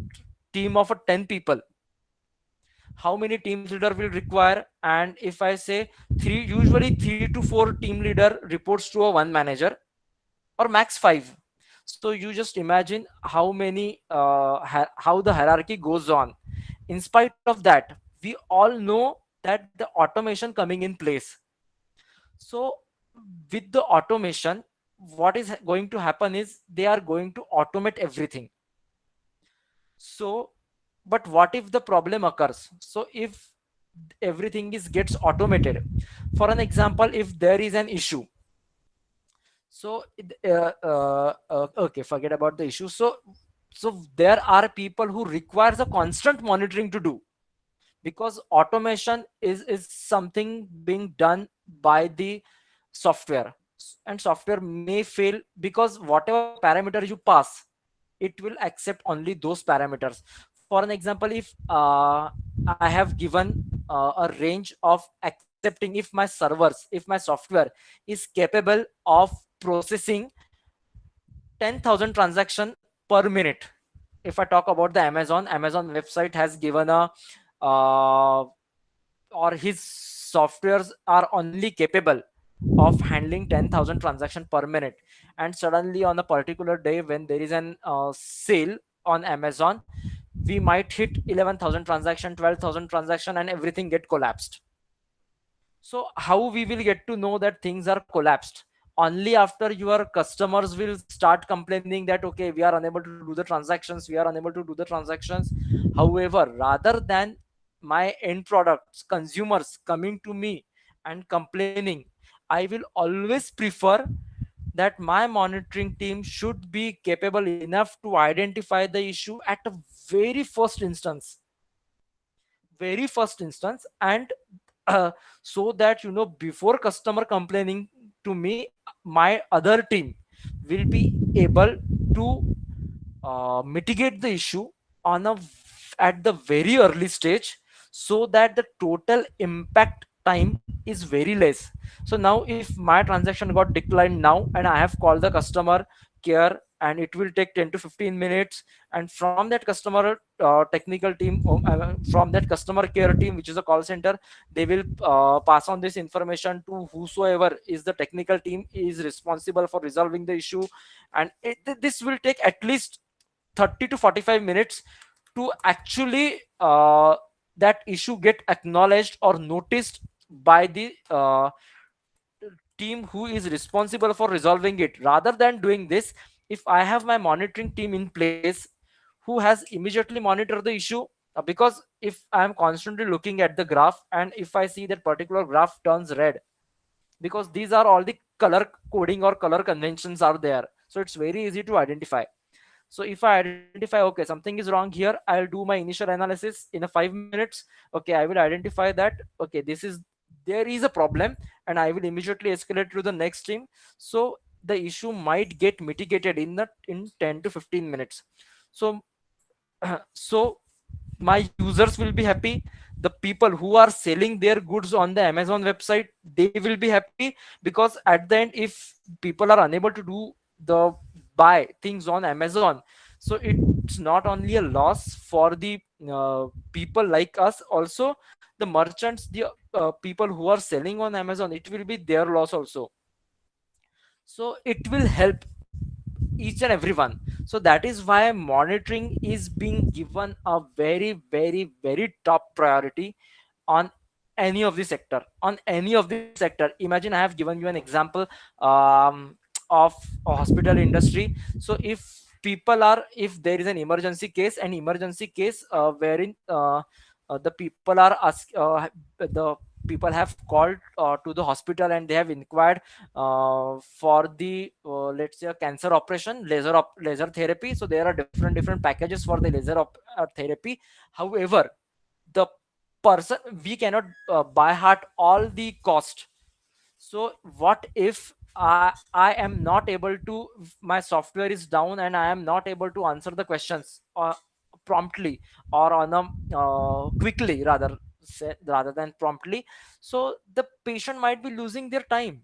team of a 10 people, how many team leader will require. And if I say three, usually 3 to 4 team leader reports to a one manager, or max 5. So you just imagine how many how the hierarchy goes on. In spite of that, we all know that the automation coming in place. So with the automation, what is going to happen is they are going to automate everything. So but what if the problem occurs? So if everything is gets automated, for an example, if there is an issue, so okay, forget about the issue. So there are people who requires a constant monitoring to do, because automation is something being done by the software. And software may fail, because whatever parameter you pass, it will accept only those parameters. For an example, if I have given a range of accepting, if my servers, if my software is capable of processing 10,000 transaction per minute. If I talk about the Amazon website has given a or his softwares are only capable of handling 10,000 transaction per minute. And suddenly on a particular day when there is an sale on Amazon, we might hit 11,000 transaction, 12,000 transaction, and everything get collapsed. So how we will get to know that things are collapsed? Only after your customers will start complaining that okay, we are unable to do the transactions, we are unable to do the transactions. However, rather than my end products consumers coming to me and complaining, I will always prefer that my monitoring team should be capable enough to identify the issue at a very first instance, and so that before customer complaining to me, my other team will be able to mitigate the issue on at the very early stage, so that the total impact time is very less. So now if my transaction got declined now and I have called the customer care, and it will take 10 to 15 minutes, and from that customer technical team, from that customer care team, which is a call center, they will pass on this information to whosoever is the technical team is responsible for resolving the issue. And this will take at least 30 to 45 minutes to actually that issue get acknowledged or noticed by the team who is responsible for resolving it. Rather than doing this, if I have my monitoring team in place who has immediately monitored the issue, because if I am constantly looking at the graph and if I see that particular graph turns red, because these are all the color coding or color conventions are there, so it's very easy to identify. So if I identify okay, something is wrong here, I'll do my initial analysis in a 5 minutes. Okay, I will identify that okay, there is a problem, and I will immediately escalate to the next team. So the issue might get mitigated in 10 to 15 minutes. So so my users will be happy, the people who are selling their goods on the Amazon website, they will be happy, because at the end, if people are unable to do the buy things on Amazon, so it's not only a loss for the people like us, also the merchants, the people who are selling on Amazon, it will be their loss also. So it will help each and everyone. So that is why monitoring is being given a very very very top priority on any of the sector, imagine I have given you an example um, of a hospital industry. So if there is an emergency case wherein the people are the people have called to the hospital and they have inquired for the let's say a cancer operation, laser therapy. So there are different packages for the therapy. However, the person, we cannot by heart all the cost. So what if I am not able to, my software is down and I am not able to answer the questions promptly, or on a quickly, rather than promptly. So the patient might be losing their time.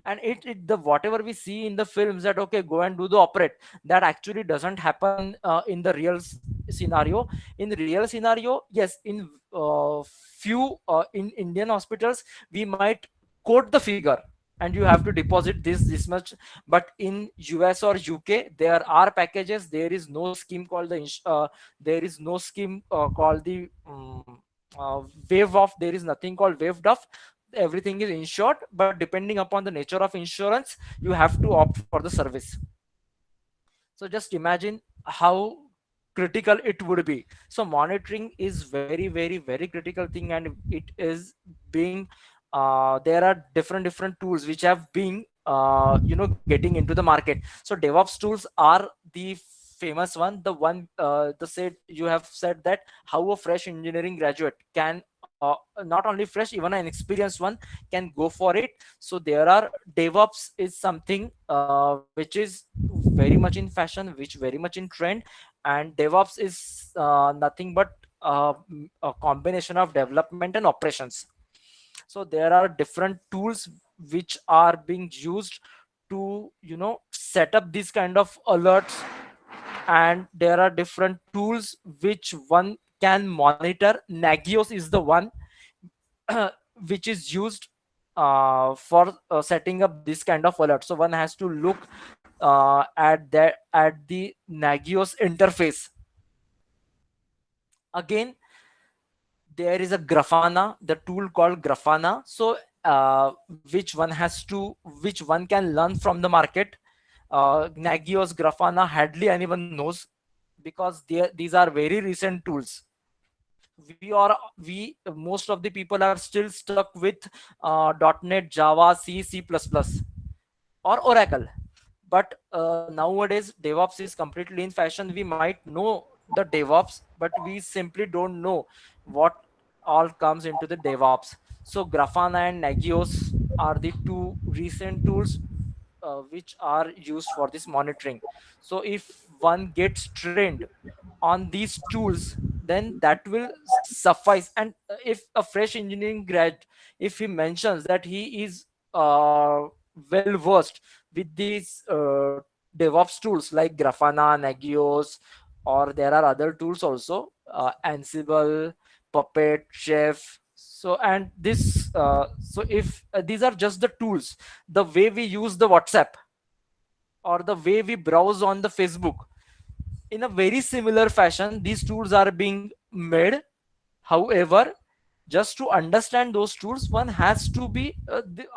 And the whatever we see in the films that okay, go and do the operate, that actually doesn't happen in the real scenario. In real scenario, yes, in few in Indian hospitals we might quote the figure and you have to deposit this much, but in US or UK there are packages. There is no scheme called there is no scheme called the wave off. There is nothing called waived off. Everything is insured, but depending upon the nature of insurance you have to opt for the service. So just imagine how critical it would be. So monitoring is very critical thing, and it is being there are different tools which have been getting into the market. So DevOps tools are the famous one, the one the said you have said that how a fresh engineering graduate can not only fresh, even an experienced one can go for it. So there are DevOps is something which is very much in fashion, which very much in trend. And DevOps is nothing but a combination of development and operations. So there are different tools which are being used to set up this kind of alerts, and there are different tools which one can monitor. Nagios is the one which is used for setting up this kind of alert. So one has to look at the Nagios interface. Again, there is a Grafana, the tool called Grafana. So which one has to, which one can learn from the market. Nagios, Grafana, hardly anyone knows, because these are very recent tools. We most of the people are still stuck with .NET, Java, C++, or Oracle. But nowadays DevOps is completely in fashion. We might know the DevOps, but we simply don't know what all comes into the DevOps. So Grafana and Nagios are the two recent tools which are used for this monitoring. So if one gets trained on these tools, then that will suffice. And if a fresh engineering grad, if he mentions that he is well versed with these DevOps tools like Grafana, Nagios, or there are other tools also, Ansible, Puppet, Chef. So and this so if these are just the tools, the way we use the WhatsApp or the way we browse on the Facebook, in a very similar fashion these tools are being made. However, just to understand those tools one has to be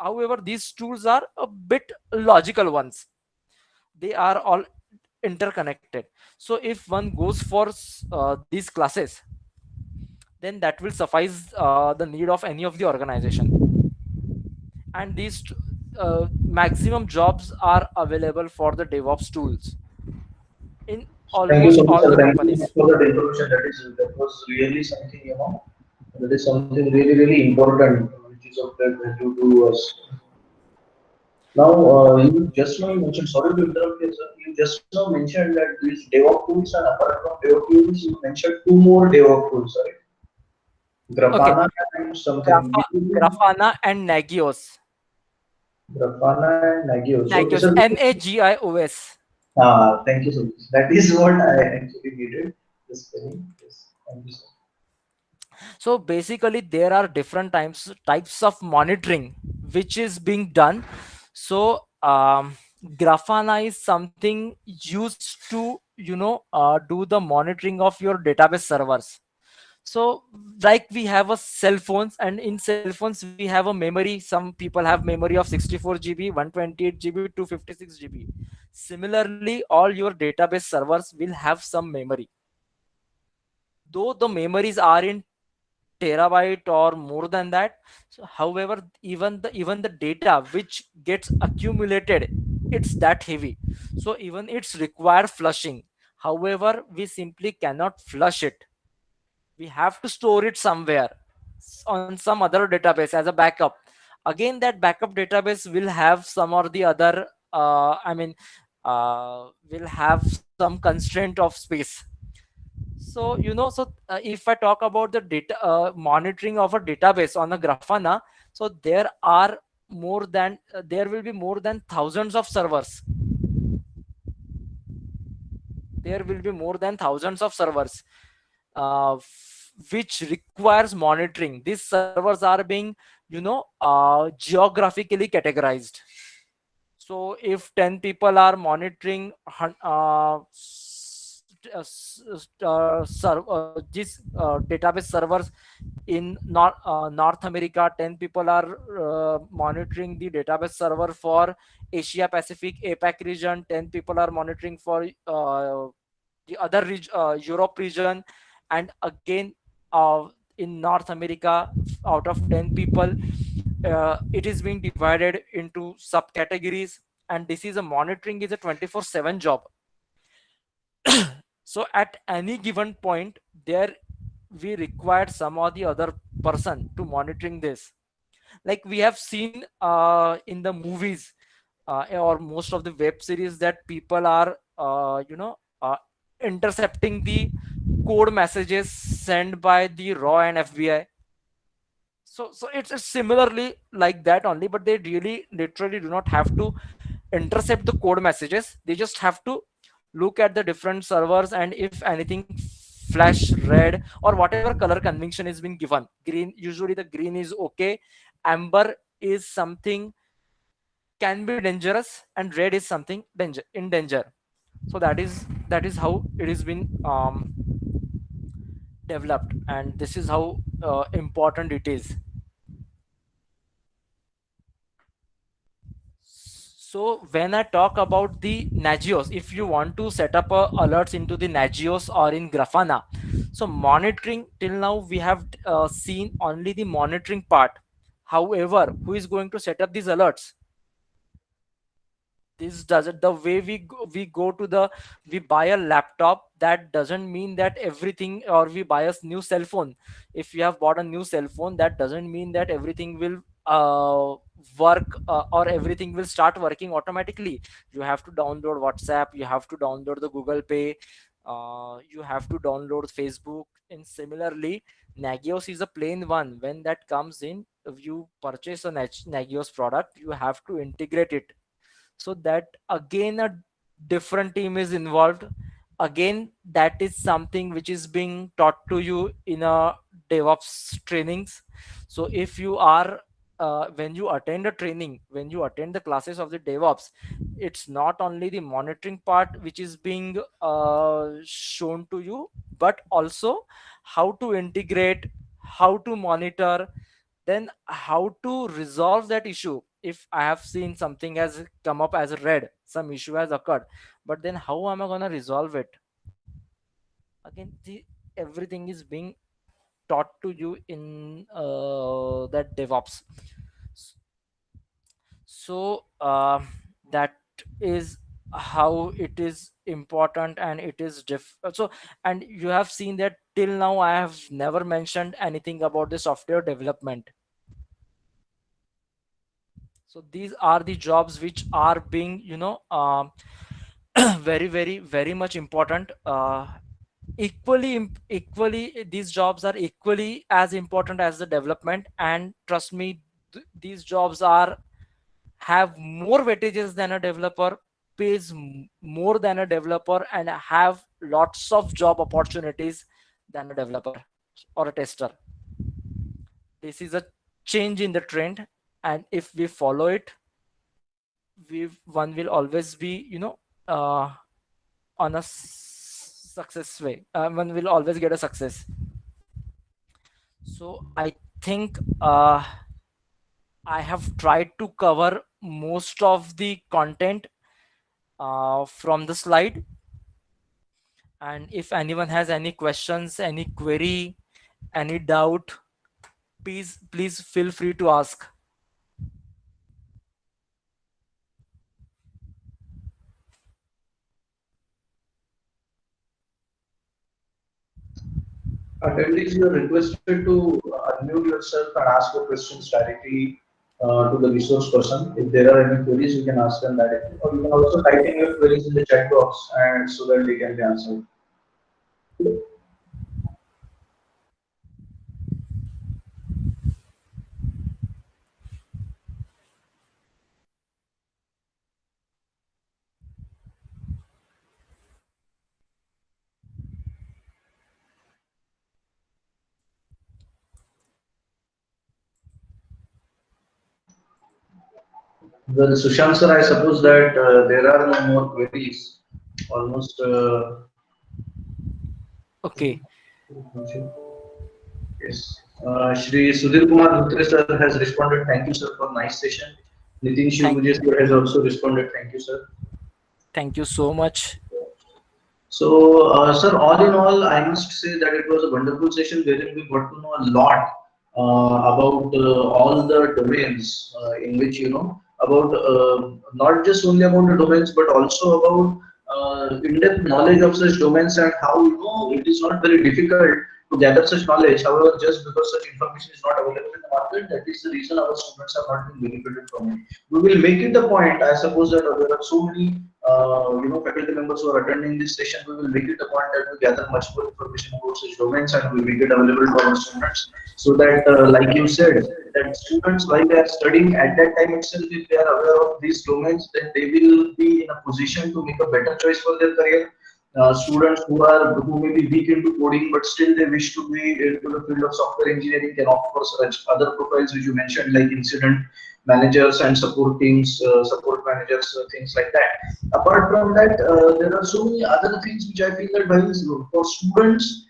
however, these tools are a bit logical ones. They are all interconnected. So if one goes for these classes, then that will suffice the need of any of the organization. And maximum jobs are available for the DevOps tools in Thank you almost so much, all sir. the Thank you so much companies. for that information. That was really something, that is something really important, which is of great value to us. Now, you just now mentioned, sorry to interrupt you, sir. You just now mentioned that these DevOps tools, and apart from DevOps tools, you mentioned two more DevOps tools, right? Okay, Grafana and something. Grafana and Nagios. Grafana and Nagio. So, Nagios, sir, Nagios. thank you so much. That is what I actually needed. The spelling. Yes, thank you, sir. So basically there are different types of monitoring which is being done. So Grafana is something used to do the monitoring of your database servers. So like we have a cell phones, and in cell phones we have a memory. Some people have memory of 64 GB, 128 GB, 256 GB. Similarly, all your database servers will have some memory, though the memories are in terabyte or more than that. So however, even the data which gets accumulated, it's that heavy. So even it's require flushing. However, we simply cannot flush it. We have to store it somewhere on some other database as a backup. Again, that backup database will have some or the other will have some constraint of space. So if I talk about the data monitoring of a database on a Grafana, so there will be more than thousands of servers. There will be more than thousands of servers, which requires monitoring. These servers are being, geographically categorized. So if 10 people are monitoring these database servers in North America, 10 people are monitoring the database server for Asia Pacific APAC region, 10 people are monitoring for the other Europe region, and again, in North America, out of 10 people, it is being divided into subcategories, and this is a monitoring is a 24/7 job. So at any given point, there we require some or the other person to monitoring this. Like we have seen in the movies, or most of the web series, that people are intercepting the code messages sent by the raw and FBI. So it's similarly like that only, but they really literally do not have to intercept the code messages. They just have to look at the different servers, and if anything flash red or whatever color convention is being given, green, usually the green is okay, amber is something can be dangerous, and red is something in danger. So that is how it has been developed, and this is how important it is. So when I talk about the Nagios, if you want to set up alerts into the Nagios or in Grafana, so monitoring till now we have seen only the monitoring part. However, who is going to set up these alerts? This doesn't, the way we go to the, we buy a laptop, that doesn't mean that everything, or we buy a new cell phone. If you have bought a new cell phone, that doesn't mean that everything will work, or everything will start working automatically. You have to download WhatsApp, you have to download the Google Pay, you have to download Facebook. And similarly, Nagios is a plain one. When that comes in, if you purchase a Nagios product, you have to integrate it. So that again a different team is involved. Again, that is something which is being taught to you in a DevOps trainings. So if you are when you attend a training, when you attend the classes of the DevOps, it's not only the monitoring part which is being shown to you, but also how to integrate, how to monitor, then how to resolve that issue. If I have seen something has come up as a red, some issue has occurred, but then how am I going to resolve it? Again, everything is being taught to you in that DevOps. So that is how it is important, and it is so. And you have seen that till now I have never mentioned anything about the software development. So these are the jobs which are being, very very very much important. Equally, these jobs are equally as important as the development, and trust me, these jobs are have more weightages than a developer, pays more than a developer, and have lots of job opportunities than a developer or a tester. This is a change in the trend, and if we follow it, one will always be, uh, on a success way. One will always get a success. So I think I have tried to cover most of the content from the slide. And if anyone has any questions, any query, any doubt, please feel free to ask. Attendees, you are requested to unmute yourself and ask your questions directly to the resource person. If there are any queries, you can ask them directly, or you can also type in your queries in the chat box, and so that they can be answered. Well, Sushant sir, I suppose that there are no more queries. Almost. Okay, Yes. Shri Sudhir Kumar Dhutre sir has responded. Thank you, sir, for nice session. Nitin thank Shivpuje sir has also responded. Thank you, sir. thank you so much. So, sir, all in all, I must say that it was a wonderful session wherein we got to know a lot about all the domains in which, about not just only about the domains, but also about in-depth knowledge of such domains and how, it is not very difficult to gather such knowledge. However, just because such information is not available in the market, that is the reason our students are not being benefited from it. We will make it a point. I suppose that there are so many faculty members who are attending this session. We will make it a point that we gather much more information about such domains and we make it available to our students, so that, like you said, that students, while they are studying at that time itself, if they are aware of these domains, then they will be in a position to make a better choice for their career. Students who may be weak into coding but still they wish to be into the field of software engineering can opt for such other profiles which you mentioned, like incident managers and support teams, support managers, things like that. Apart from that, there are so many other things which I feel that while for students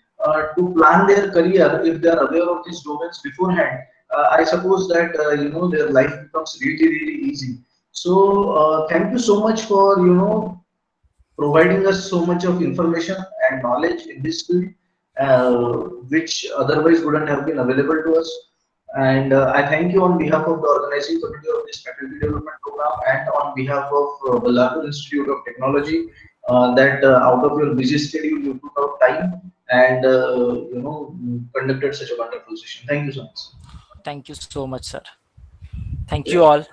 to plan their career, if they are aware of these domains beforehand, I suppose that their life becomes really really easy. So thank you so much for providing us so much of information and knowledge in this field, which otherwise wouldn't have been available to us. And I thank you on behalf of the organizing committee of this faculty development program and on behalf of the Latur Institute of Technology, that out of your busy schedule you took out time and conducted such a wonderful session. Thank you so much. Thank you so much, sir. Thank you Yeah. all.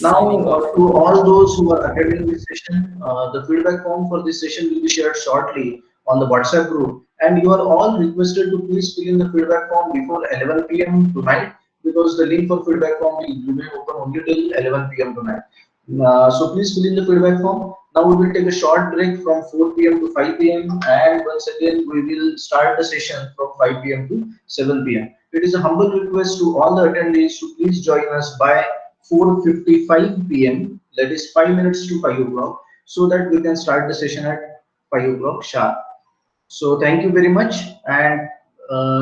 Now, Signing off. to all those who are attending this session, the feedback form for this session will be shared shortly on the WhatsApp group, and you are all requested to please fill in the feedback form before 11 p.m. tonight, because the link for feedback form will remain open only till 11 p.m. tonight. So please fill in the feedback form. Now we will take a short break from 4 p.m. to 5 p.m. and once again we will start the session from 5 p.m. to 7 p.m. It is a humble request to all the attendees to please join us by 4:55 p.m. That is 5 minutes to 5 o'clock, so that we can start the session at 5 o'clock sharp. So thank you very much and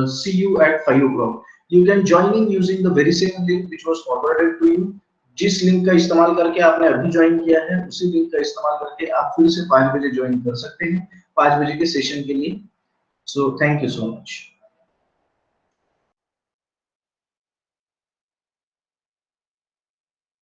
see you at 5 o'clock. You can join in using the very same link which was forwarded to you. जिस link का इस्तेमाल करके आपने अभी join किया है, उसी link का इस्तेमाल करके आप फिर से 5 बजे ज्वाइन कर सकते हैं, 5 बजे के सेशन के लिए. So thank you so much.